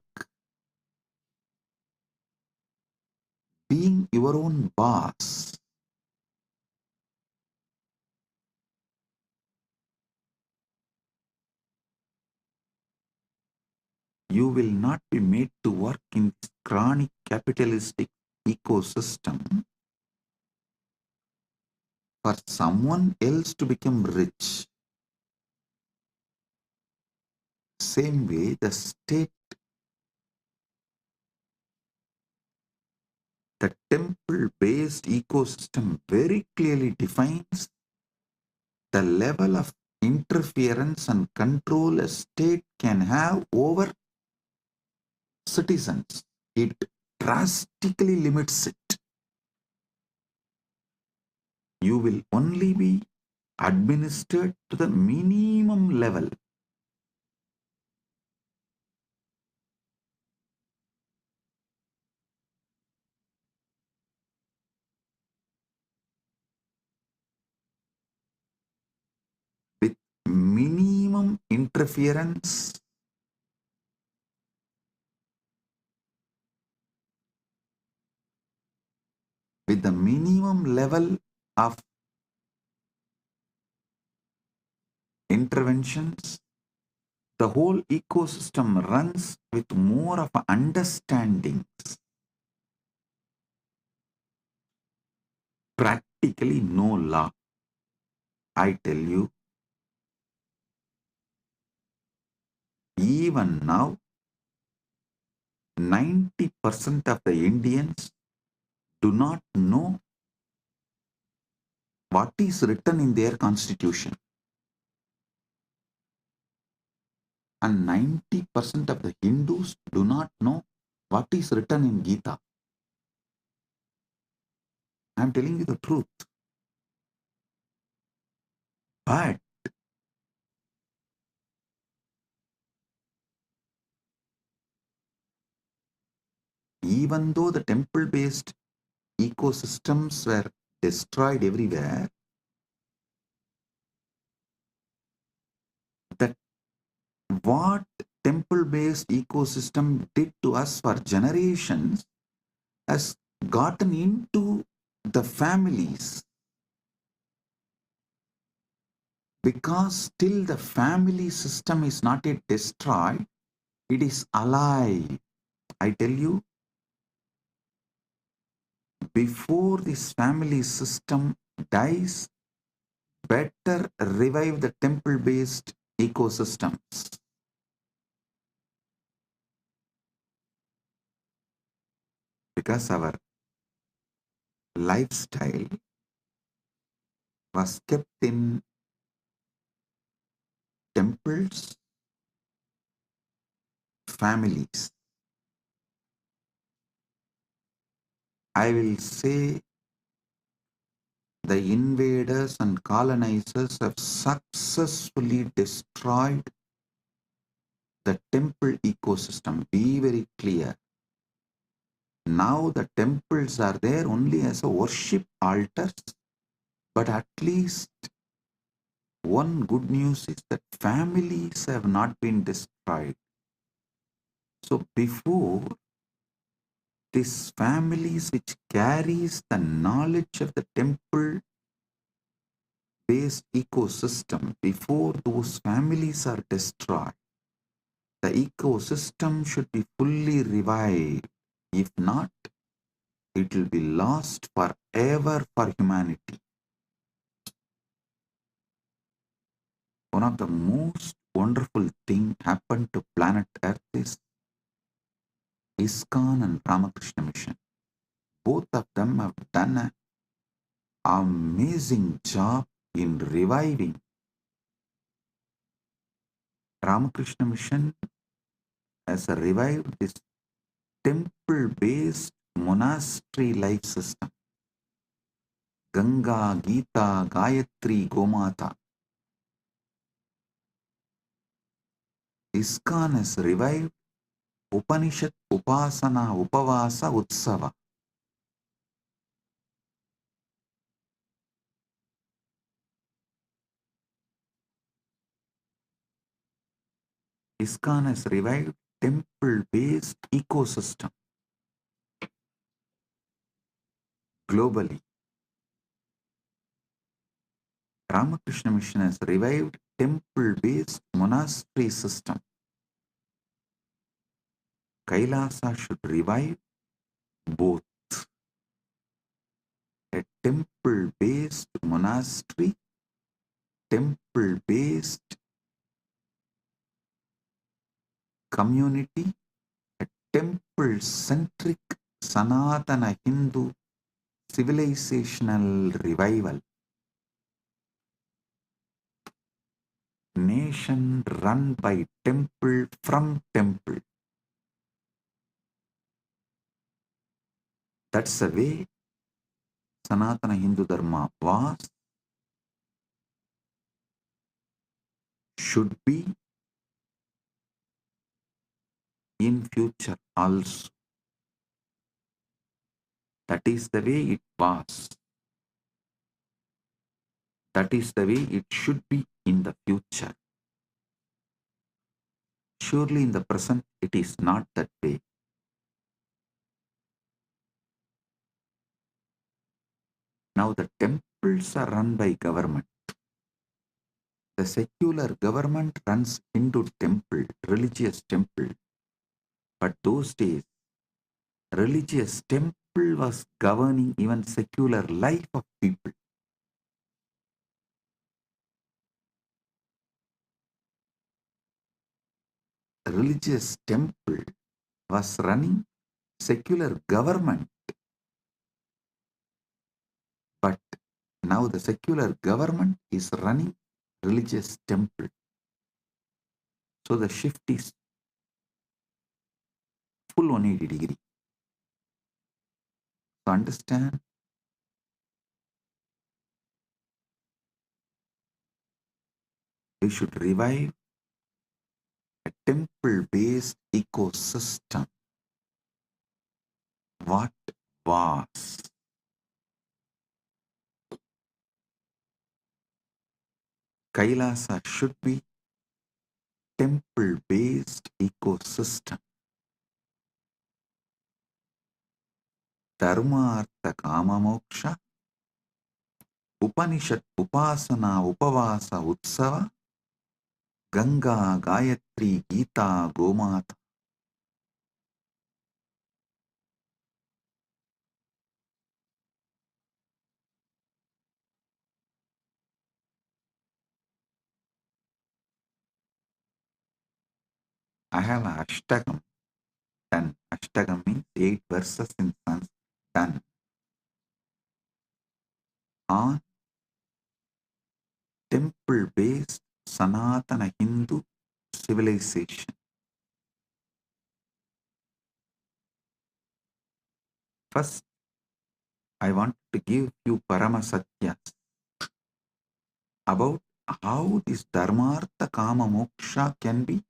Being your own boss. You will not be made to work in this chronic capitalistic ecosystem for someone else to become rich. Same way, the state, the temple-based ecosystem very clearly defines the level of interference and control a state can have over citizens. It drastically limits it. You will only be administered to the minimum level. With minimum interference, with the minimum level of interventions, the whole ecosystem runs with more of understandings. Practically no law. I tell you, even now, 90% of the Indians do not know what is written in their constitution. And 90% of the Hindus do not know what is written in Gita. I am telling you the truth. But even though the temple-based ecosystems were destroyed everywhere, that what temple-based ecosystem did to us for generations has gotten into the families, because still the family system is not yet destroyed, it is alive. I tell you, before this family system dies, better revive the temple-based ecosystems. Because our lifestyle was kept in temples, families. I will say the invaders and colonizers have successfully destroyed the temple ecosystem. Be very clear. Now the temples are there only as a worship altars, but at least One good news is that families have not been destroyed. So before, these families which carries the knowledge of the temple based ecosystem, before those families are destroyed, the ecosystem should be fully revived. If not, it will be lost forever for humanity. One of the most wonderful thing happened to planet Earth is ISKCON and Ramakrishna Mission. Both of them have done an amazing job in reviving. Ramakrishna Mission has revived this temple-based monastery life system. Ganga, Gita, Gayatri, Gomata. ISKCON has revived Upanishad, Upasana, Upavasa, Utsava. ISKCON has revived temple-based ecosystem globally. Ramakrishna Mission has revived temple-based monastery system. Kailasa should revive both a temple-based monastery, temple-based community, a temple-centric Sanatana Hindu civilizational revival. Nation run by temple from temple. That's the way Sanatana Hindu Dharma was, should be in future also. That is the way it was. That is the way it should be in the future. Surely in the present it is not that way. Now the temples are run by government. The secular government runs Hindu temple, religious temple. But those days, religious temple was governing even secular life of people. Religious temple was running secular government. But now the secular government is running religious temple. So the shift is full 180 degree. So understand, we should revive a temple-based ecosystem. What was? Kailasa should be temple-based ecosystem. Dharma, Artha, Kama, Moksha, Upanishad, Upasana, Upavasa, Utsava, Ganga, Gayatri, Gita, Gomata. I have an Ashtagam done. Ashtagam means 8 verses in Sanskrit done on temple-based Sanatana Hindu civilization. First, I want to give you Paramasatyas about how this Dharmartha Kama Moksha can be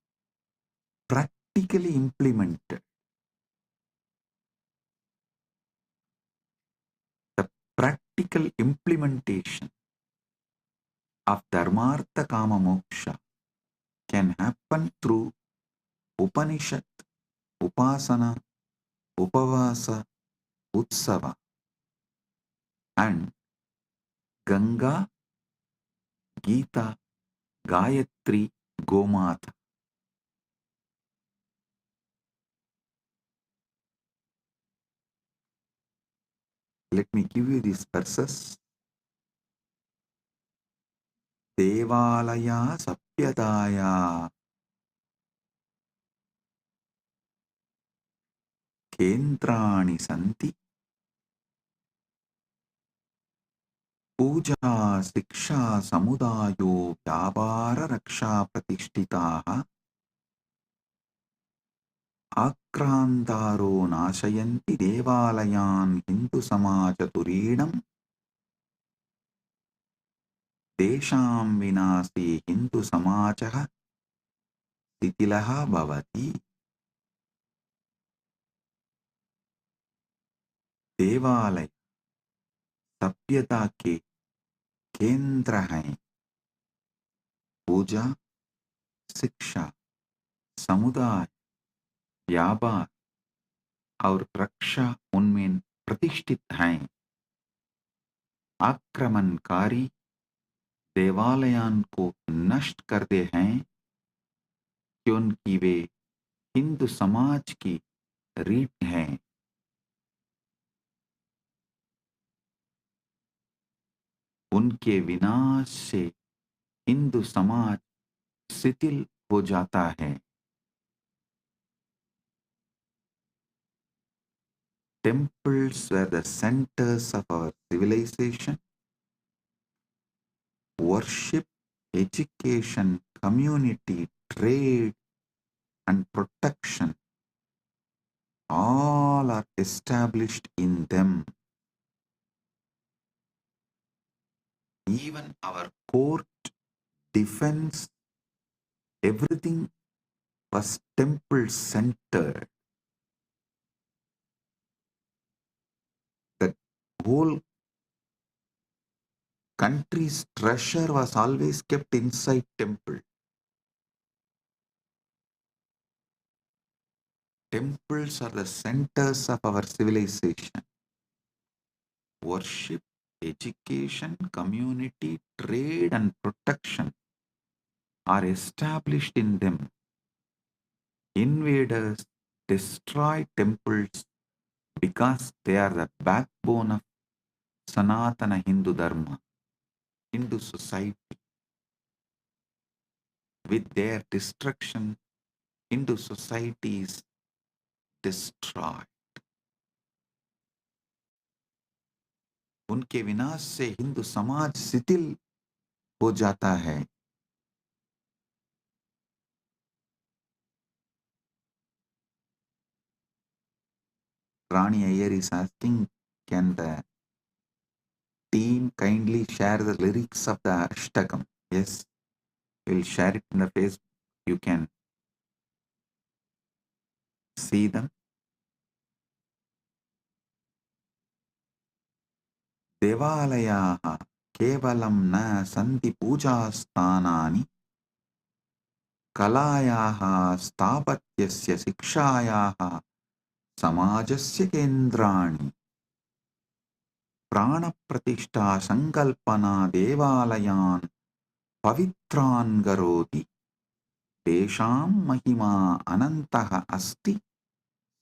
practically implemented. The practical implementation of Dharmartha Kama Moksha can happen through Upanishad, Upasana, Upavasa, Utsava, and Ganga, Gita, Gayatri, Gomata. Let me give you these verses. Devalaya Sapyadaya Kendrani Santi Puja Siksha Samudayo Vyavara Raksha Pratishtitaha Akrantaro Nashayanti Devalayan Hindu Samajaturinam Desham Vinasi Hindu Samajaha Titilaha Bhavati. देवालय सभ्यता के केंद्र हैं। पूजा, शिक्षा, समुदाय, व्यापार और रक्षा उनमें प्रतिष्ठित हैं। आक्रमणकारी देवालयों को नष्ट करते हैं क्योंकि वे हिंदू समाज की रीढ़ हैं। उनके विनाश से हिंदू समाज शिथिल हो जाता है। Temples were the centers of our civilization. Worship, education, community, trade, and protection all are established in them. Even our court, defense, everything was temple centered. The whole country's treasure was always kept inside temple. Temples are the centers of our civilization. Worship, education, community, trade, and protection are established in them. Invaders destroy temples because they are the backbone of Sanatana Hindu Dharma, Hindu society. With their destruction, Hindu society is destroyed. उनके विनाश से हिंदू समाज शिथिल हो जाता है। Rani Iyer is asking, can the team kindly share the lyrics of the Ashtakam? Yes, we'll share it in the Facebook. You can see them. देवालयाः केवलं न सन्ति पूजास्थानानि, कलायाः स्थापत्यस्य शिक्षायाः समाजस्य केन्द्राणि। प्राणप्रतिष्ठा संकल्पना देवालयान् पवित्रान् करोति। तेषां महिमा अनन्तः अस्ति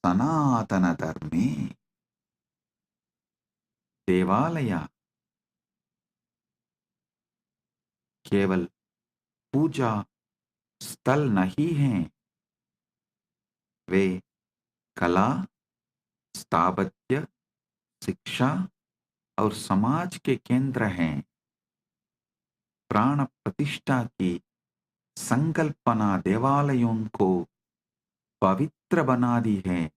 सनातनधर्मे। देवालय केवल पूजा स्थल नहीं हैं, वे कला, स्थापत्य, शिक्षा और समाज के केंद्र हैं। प्राण प्रतिष्ठा की संकल्पना देवालयों को पवित्र बना दी है।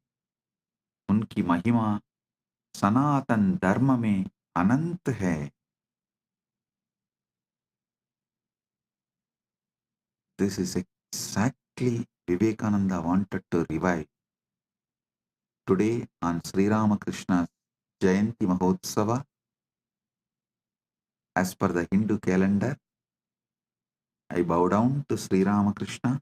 उनकी महिमा सनातन धर्म में अनंत है। This is exactly Vivekananda wanted to revive. Today on Sri Ramakrishna's Jayanti Mahotsava, as per the Hindu calendar, I bow down to Sri Ramakrishna.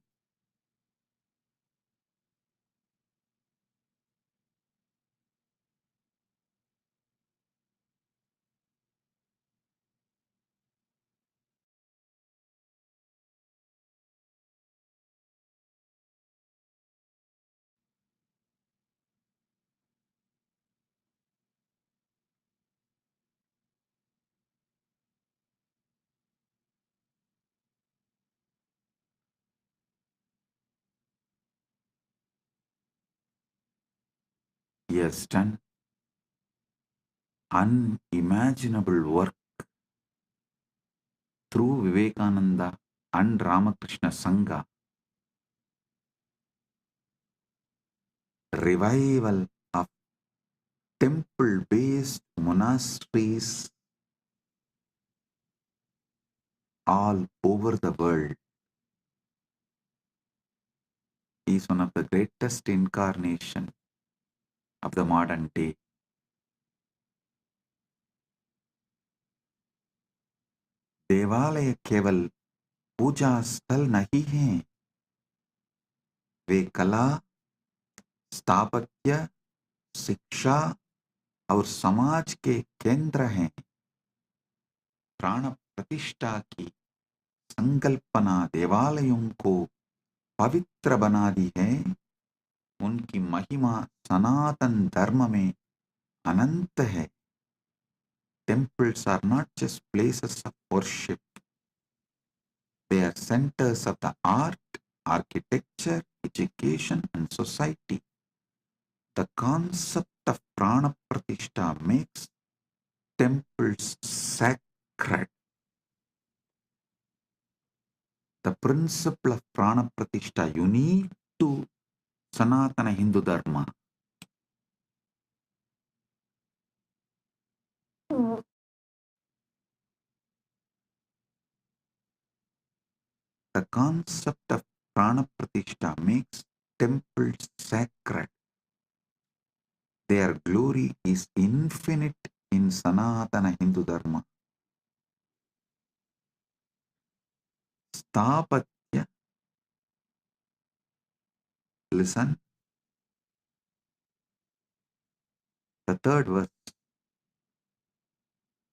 He has done unimaginable work through Vivekananda and Ramakrishna Sangha. Revival of temple-based monasteries all over the world. He is one of the greatest incarnation of the modern day. देवालय केवल पूजा स्थल नहीं हैं, वे कला, स्थापत्य, शिक्षा और समाज के केंद्र हैं. प्राण प्रतिष्ठा की संकल्पना देवालयों को पवित्र बना दी है. उनकी महिमा सनातन धर्म में अनंत है. Temples are not just places of worship. They are centers of the art, architecture, education, and society. The concept of prana pratishtha makes temples sacred. The principle of prana pratishtha unique to Sanatana Hindu Dharma. The concept of prana pratishtha makes temples sacred. Their glory is infinite in Sanatana Hindu Dharma. Stapatya. Listen. The third verse.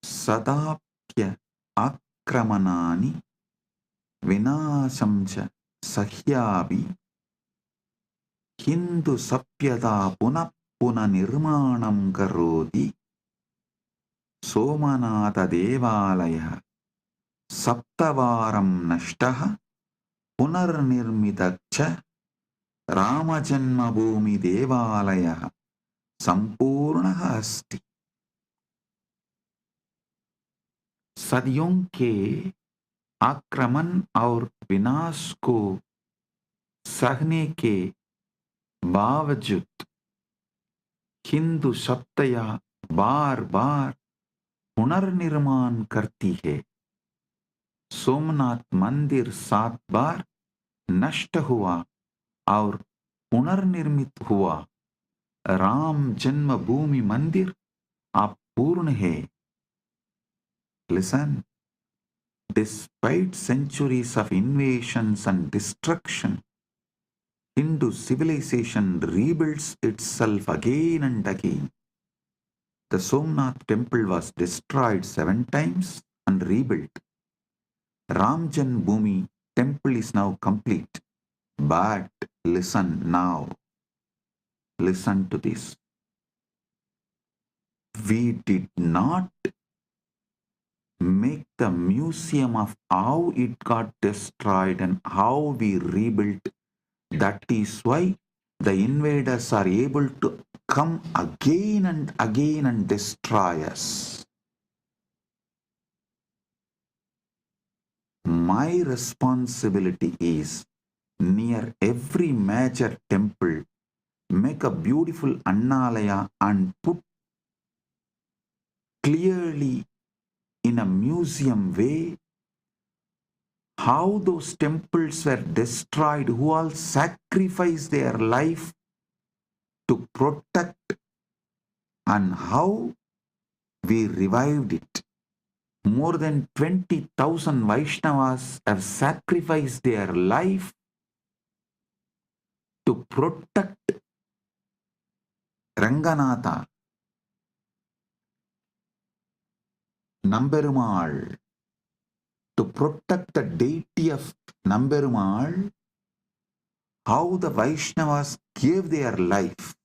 Sadapya akramanani vinashamcha sahyabhi Hindu sapyada punah punah nirmanam karodi Somanatha devalaya saptavaram nashtaha punarnirmitacha Ramajanmabhoomi devalaya संपूर्ण अस्ति. सदियों के आक्रमण और विनाश को सहने के बावजूद हिंदू सत्ता बार बार पुनर्निर्माण करती है. सोमनाथ मंदिर 7 बार नष्ट हुआ और पुनर्निर्मित हुआ. राम जन्मभूमि मंदिर अपूर्ण है. Listen. Despite centuries of invasions and destruction, Hindu civilization rebuilds itself again and again. The Somnath temple was destroyed 7 times and rebuilt. Ram Janmabhoomi temple is now complete. But listen now. Listen to this. We did not make the museum of how it got destroyed and how we rebuilt. That is why the invaders are able to come again and destroy us. My responsibility is near every major temple, make a beautiful annalaya and put clearly in a museum way how those temples were destroyed, who all sacrificed their life to protect, and how we revived it. More than 20,000 Vaishnavas have sacrificed their life to protect Ranganatha, Namberumal, to protect the deity of Namberumal, how the Vaishnavas gave their life.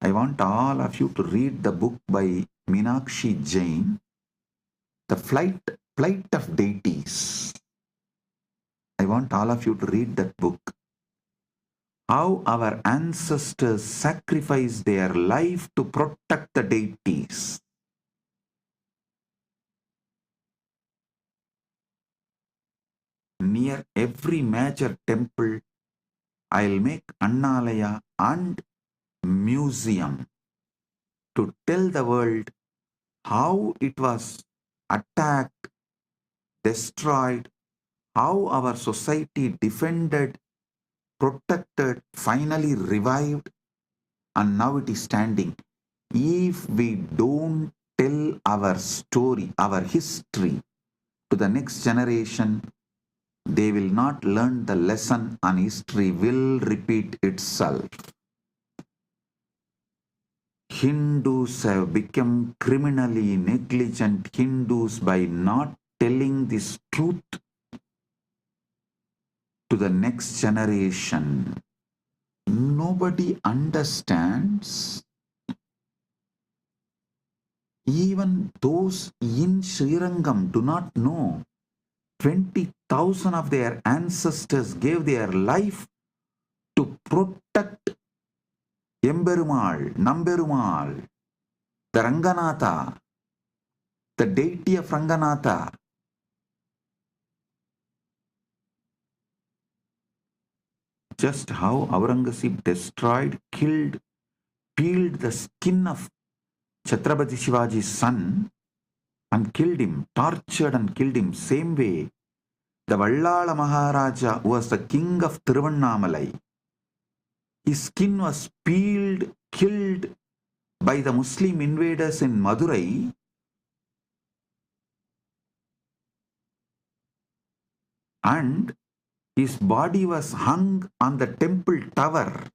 I want all of you to read the book by Meenakshi Jain, The Flight of Deities. I want all of you to read that book. How our ancestors sacrificed their life to protect the deities. Near every major temple, I'll make Annalaya and museum to tell the world how it was attacked, destroyed, how our society defended, protected, finally revived, and now it is standing. If we don't tell our story, our history to the next generation, they will not learn the lesson and history will repeat itself. Hindus have become criminally negligent Hindus by not telling this truth to the next generation. Nobody understands. Even those in Srirangam do not know. 20,000 of their ancestors gave their life to protect Emberumal, Namberumal, the Ranganatha, the deity of Ranganatha. Just how Aurangzeb destroyed, killed, peeled the skin of Chhatrapati Shivaji's son and killed him, tortured and killed him. Same way, the Vallala Maharaja was the king of Tiruvannamalai. His skin was peeled, killed by the Muslim invaders in Madurai. And his body was hung on the temple tower.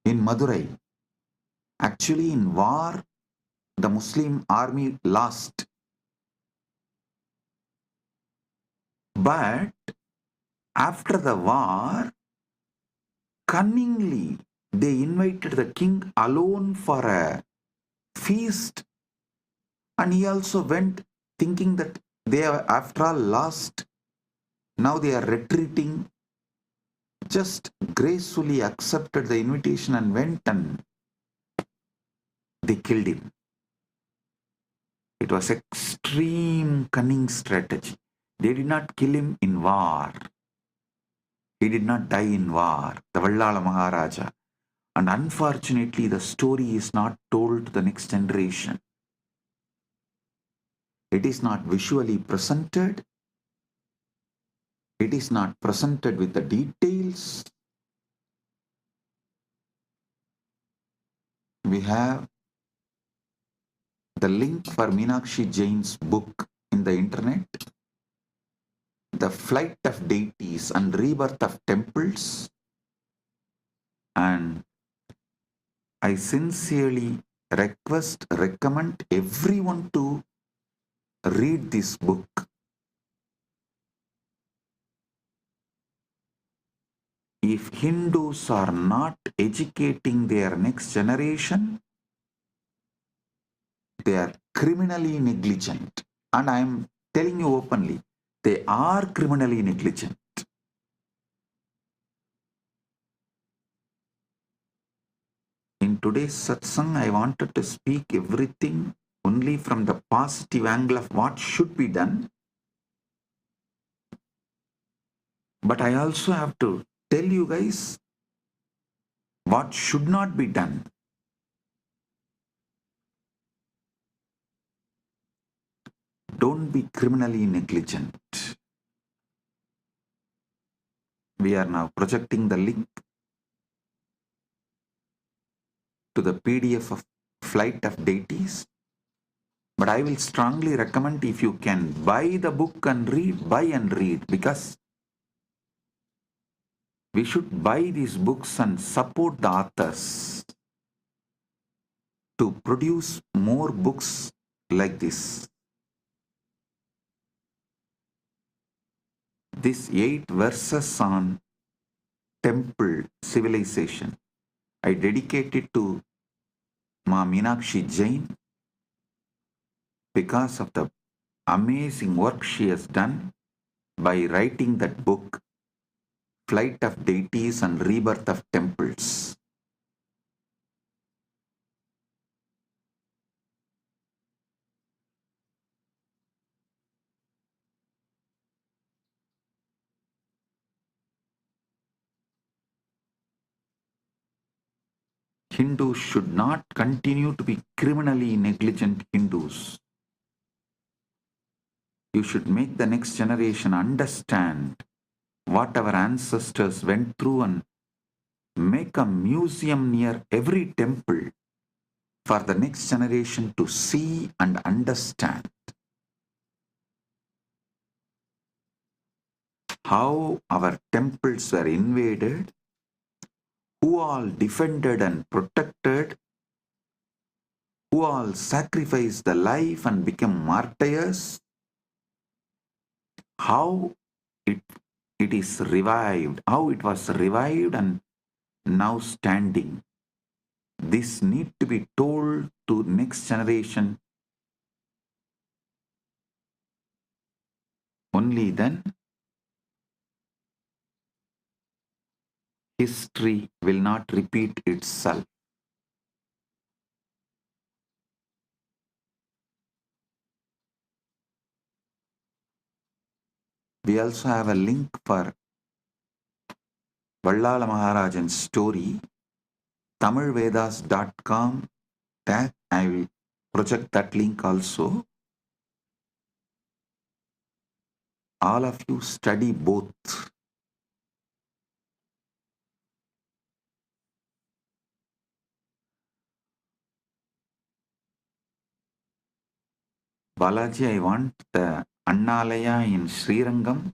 In Madurai. Actually, in war, the Muslim army lost. But after the war, cunningly, they invited the king alone for a feast. And he also went thinking that they are after all lost. Now they are retreating. Just gracefully accepted the invitation and went and they killed him. It was extreme cunning strategy. They did not kill him in war. He did not die in war, the Vallala Maharaja. And unfortunately, the story is not told to the next generation. It is not visually presented. It is not presented with the details. We have the link for Meenakshi Jain's book in the internet, The Flight of Deities and Rebirth of Temples. And I sincerely recommend everyone to read this book. If Hindus are not educating their next generation, they are criminally negligent. And I am telling you openly, they are criminally negligent. In today's satsang, I wanted to speak everything only from the positive angle of what should be done. But I also have to tell you guys what should not be done. Don't be criminally negligent. We are now projecting the link to the PDF of Flight of Deities. But I will strongly recommend, if you can buy the book and read, buy and read, because we should buy these books and support the authors to produce more books like this. These 8 verses on temple civilization, I dedicate it to Ma Meenakshi Jain because of the amazing work she has done by writing that book, Flight of Deities and Rebirth of Temples. Hindus should not continue to be criminally negligent Hindus. You should make the next generation understand what our ancestors went through and make a museum near every temple for the next generation to see and understand how our temples were invaded, who all defended and protected, who all sacrificed the life and became martyrs, how it is revived, how it was revived and now standing. This need to be told to next generation. Only then history will not repeat itself. We also have a link for Vallala Maharajan's story, tamilvedas.com. That I will project that link also. All of you study both. Balaji, I want the Annalaya in Srirangam,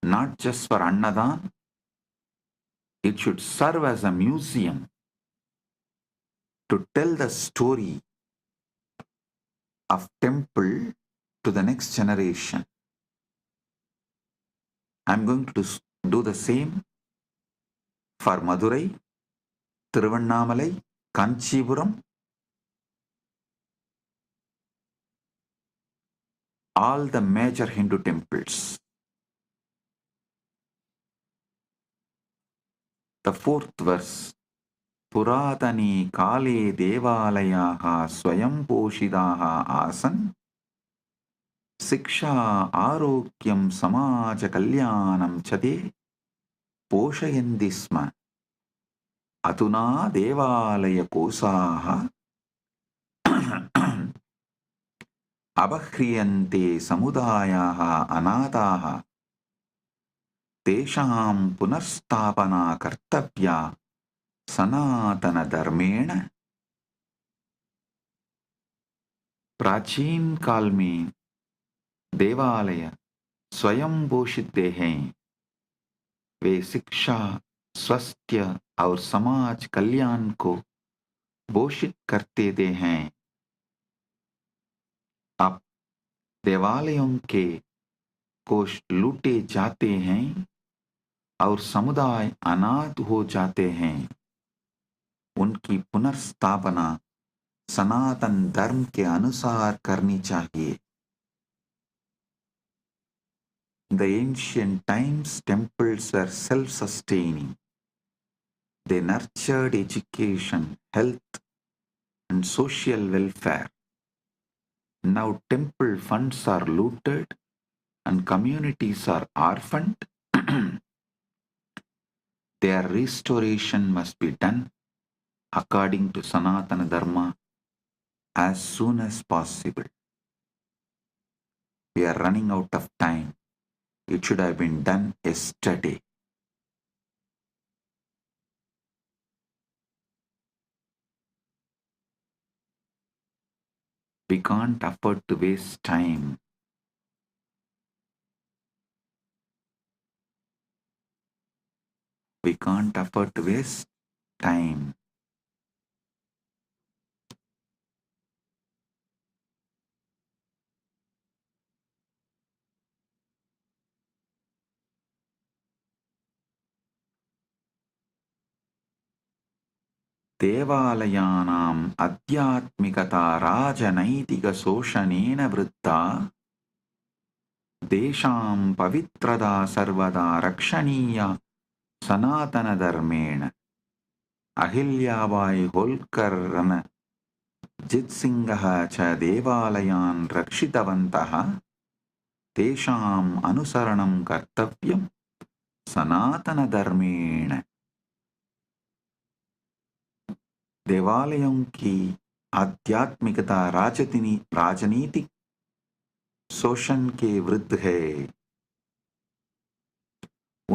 not just for Annadan. It should serve as a museum to tell the story of temple to the next generation. I'm going to do the same for Madurai, Tiruvannamalai, Kanchipuram, all the major Hindu temples. The 4th verse, Puratani kale devalayaha swayam poshidaha asan Siksha arogyam samaja kalyanam chade poshayandi sma Aduna devalaya kosaha abhriyante samudayaha anataha Tesham punarstapana kartavya sanatana dharmena. प्राचीन काल में देवालय स्वयं पोषित हैं, वे शिक्षा, स्वास्थ्य और समाज कल्याण को पोषित करते हैं। अब देवालयों के कोष लूटे जाते हैं और समुदाय अनाथ हो जाते हैं। उनकी पुनर्स्थापना सनातन धर्म के अनुसार करनी चाहिए। In the ancient times, temples were self-sustaining. They nurtured education, health, and social welfare. Now temple funds are looted and communities are orphaned. Their restoration must be done according to Sanatana Dharma as soon as possible. We are running out of time. It should have been done yesterday. We can't afford to waste time. We can't afford to waste time. देवालयानाम् आध्यात्मिकता राजनैतिकशोषणेन वृद्धा देशां पवित्रता सर्वदा रक्षणीया सनातनधर्मेण. अहिल्याबाई होल्कर् रणजित्सिंहः च देवालयान् रक्षितवन्तः. तेषाम् अनुसरणं कर्तव्यं सनातनधर्मेण. देवालयों की आध्यात्मिकता राजनीतिक शोषण के विरुद्ध है.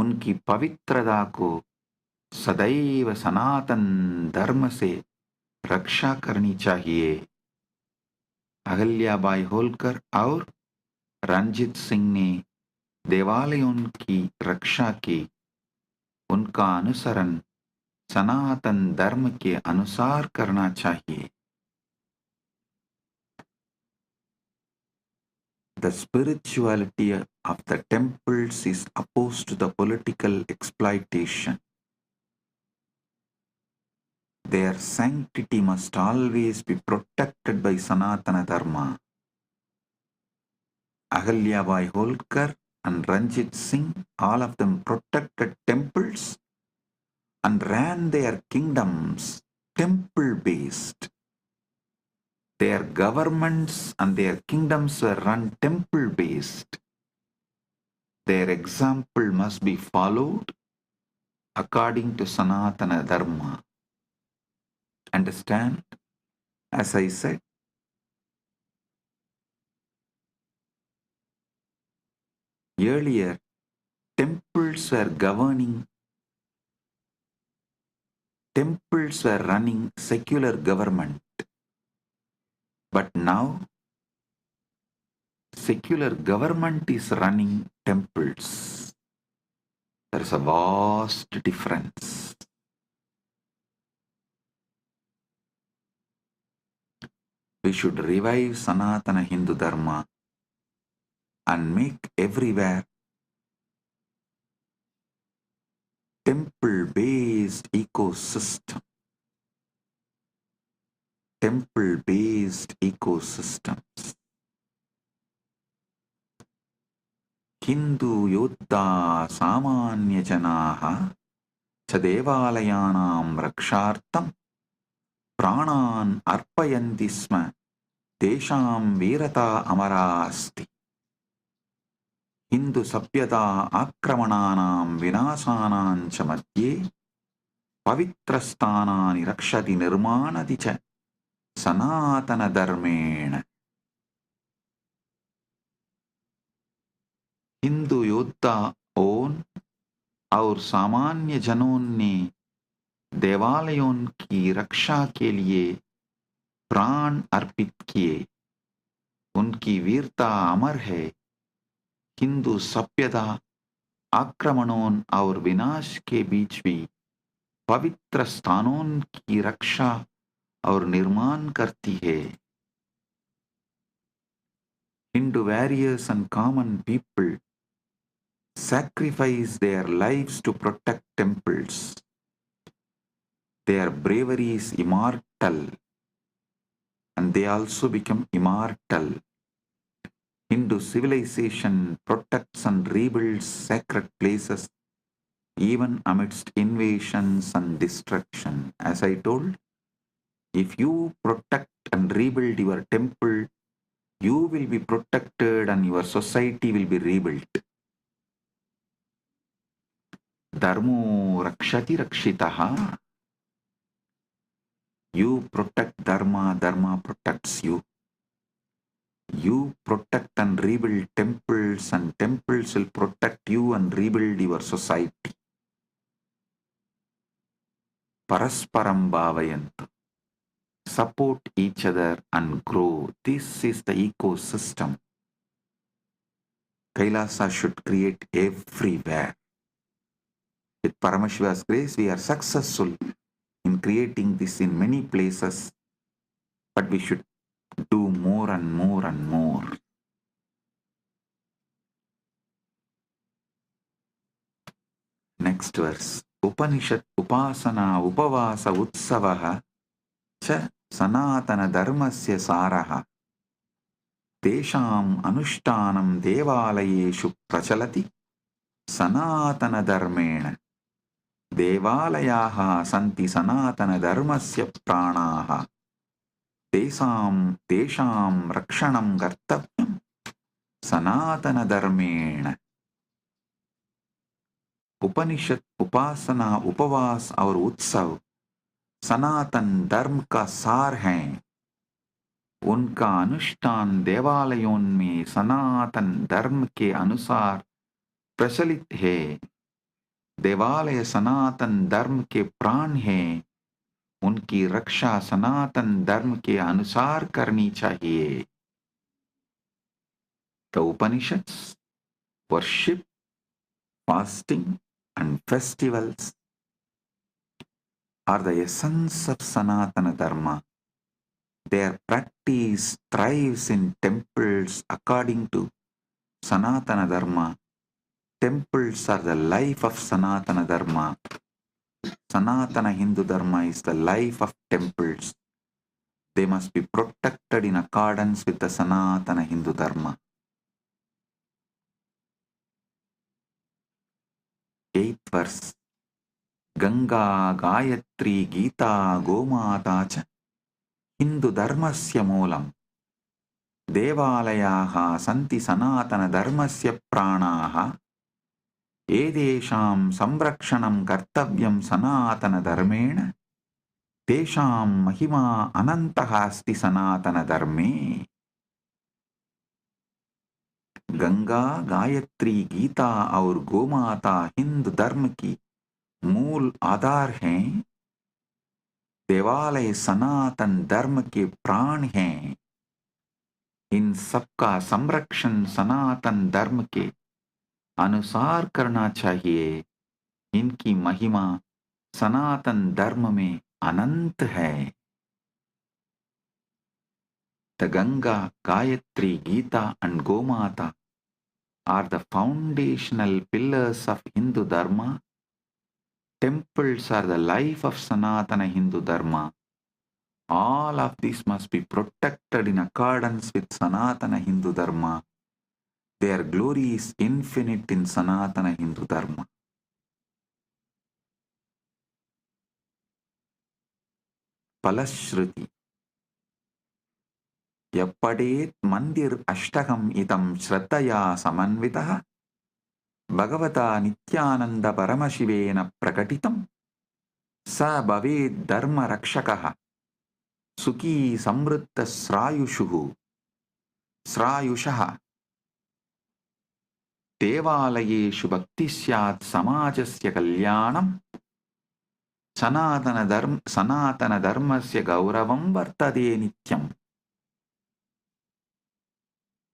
उनकी पवित्रता को सदैव सनातन धर्म से रक्षा करनी चाहिए. अहिल्याबाई होल्कर और रणजीत सिंह ने देवालयों की रक्षा की. उनका अनुसरण सनातन धर्म के अनुसार करना चाहिए. The spirituality of the temples is opposed to the political exploitation. Their sanctity must always be protected by Sanatana Dharma. Ahalyabai Holkar and Ranjit Singh, all of them protected temples and ran their kingdoms temple-based. Their governments and their kingdoms were run temple-based. Their example must be followed according to Sanatana Dharma. Understand? As I said, earlier, temples were running secular government. But now, secular government is running temples. There is a vast difference. We should revive Sanatana Hindu Dharma and make everywhere temple-based ecosystem. Temple-based ecosystems. Hindu yoddha samanya janaha cha devaalayanam rakshartam प्राणान् अर्पयन्ति स्म. तेषां वीरता अमरा अस्ति. हिंदु सभ्यता आक्रमणानां विनाशानां च मध्ये पवित्रस्थानानि रक्षति निर्माणति च सनातनधर्मेण. हिंदू योद्धा और सामान्य जनों ने देवालयों की रक्षा के लिए प्राण अर्पित किए. उनकी वीरता अमर है. हिंदू सभ्यता आक्रमणों और विनाश के बीच भी पवित्र स्थानों की रक्षा और निर्माण करती है. Hindu warriors and common people sacrifice their lives to protect temples. Their bravery is immortal, and they also become immortal. Hindu civilization protects and rebuilds sacred places even amidst invasions and destruction. As I told, if you protect and rebuild your temple, you will be protected and your society will be rebuilt. Dharmo rakshati rakshitaha. You protect Dharma, Dharma protects you. You protect and rebuild temples, and temples will protect you and rebuild your society. Parasparam bhavayantu. support each other and grow. This is the ecosystem Kailasa should create everywhere. With Paramashiva's grace, we are successful in creating this in many places, but we should do more and more and more. Next verse. Upanishad upasana upavasa utsavaha cha sanatana dharmasya saraha tesham anushtanam devalayeshu prachalati sanatana dharmena devalayaha santi sanatana dharmasya pranaha tesham rakshanam kartavyam sanatana dharmena. उपनिषद उपासना उपवास और उत्सव सनातन धर्म का सार हैं। उनका अनुष्ठान देवालयों में सनातन धर्म के अनुसार प्रचलित है। देवालय सनातन धर्म के प्राण हैं। उनकी रक्षा सनातन धर्म के अनुसार करनी चाहिए। The Upanishads worship, fasting and festivals are the essence of Sanatana Dharma. Their practice thrives in temples according to Sanatana Dharma. Temples are the life of Sanatana Dharma. Sanatana Hindu Dharma is the life of temples. They must be protected in accordance with the Sanatana Hindu Dharma. 8th verse. Ganga, Gayatri, Gita, Gomata cha Hindu Dharmasya moolam. Devalayaha santi sanatana dharmasya pranaha edesham samrakshanam kartavyam sanatana dharmena tesham mahima anantaha asti sanatana dharme. Ganga, Gayatri, Gita और गोमाता हिंदू धर्म की मूल आधार हैं। देवालय सनातन धर्म के प्राण हैं। इन सबका संरक्षण सनातन धर्म के अनुसार करना चाहिए। इनकी महिमा सनातन धर्म में अनंत है। The Ganga, Gayatri, Gita and Gomata are the foundational pillars of Hindu Dharma. Temples are the life of Sanatana Hindu Dharma. All of these must be protected in accordance with Sanatana Hindu Dharma. Their glory is infinite in Sanatana Hindu Dharma. Palashruti. Yappadet mandir ashtagam idam shraddhaya samanvitaha Bhagavata Nityananda Paramashivena prakatitam sa bhaved dharma rakshakaha Sukhi samritta srayushaha Devalayeshu bhakti syat samajasya kalyanam Sanatana dharmasya gauravam vartade nityam.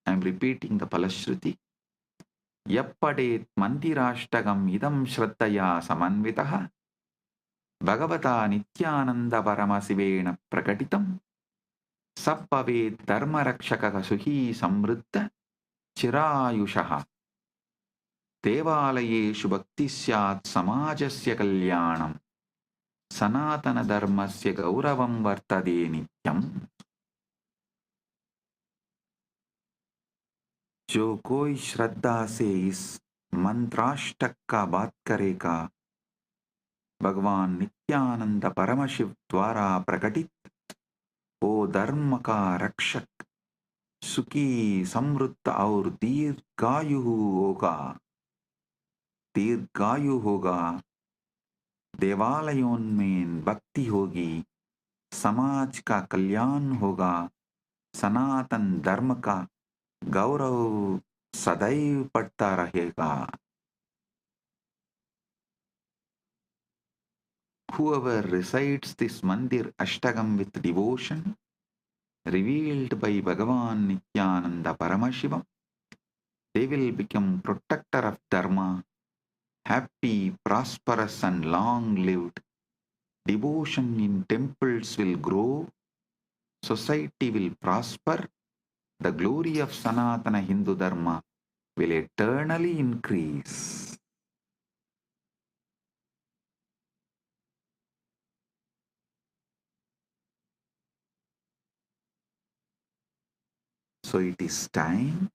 I am repeating the Palashruti. Yappadet mandirashtagam idam shraddhaya samanvitaha Bhagavata Nityananda Paramasivena prakatitam sabbhavet dharma rakshakaha suhi samritta chirayushaha devalayeshu bhakti syat samajasya kalyanam sanatana dharmasya gauravam vartade nityam. जो कोई श्रद्धा से इस मंत्राष्टक का बात करेगा भगवान नित्यानंद परमशिव द्वारा प्रकटित वो धर्म का रक्षक सुखी समृद्ध और दीर्घायु होगा। देवालयों में भक्ति होगी, समाज का कल्याण होगा, सनातन धर्म का गौरव सदैव बढ़ता रहेगा। Whoever recites this Mandir Ashtagam with devotion, revealed by Bhagavan Nityananda Paramashivam, they will become protector of Dharma, happy, prosperous and long-lived. Devotion in temples will grow, society will prosper, the glory of Sanatana Hindu Dharma will eternally increase. So it is time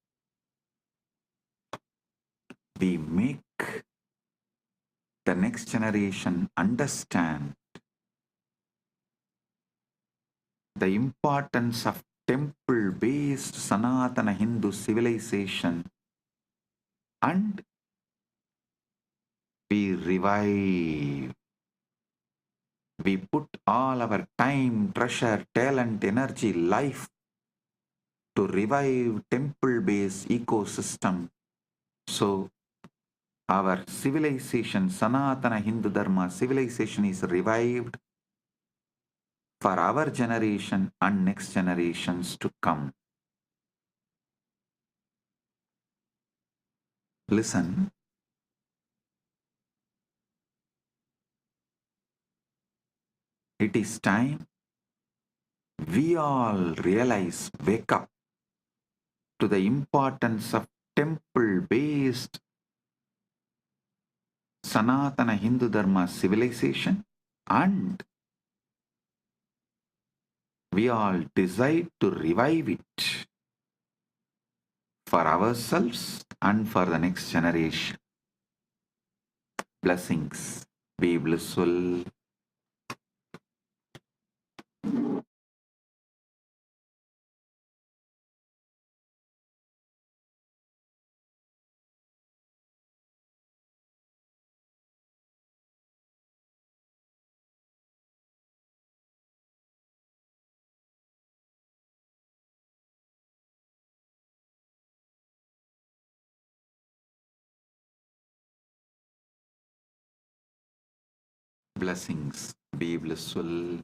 we make the next generation understand the importance of temple-based Sanatana Hindu civilization, and we revive. We put all our time, treasure, talent, energy, life to revive temple-based ecosystem. So our civilization, Sanatana Hindu Dharma civilization, is revived for our generation and next generations to come. Listen, it is time we all realize, wake up to the importance of temple-based Sanatana Hindu Dharma civilization, and we all decide to revive it for ourselves and for the next generation. Blessings. Be blissful. Blessings. Be blissful.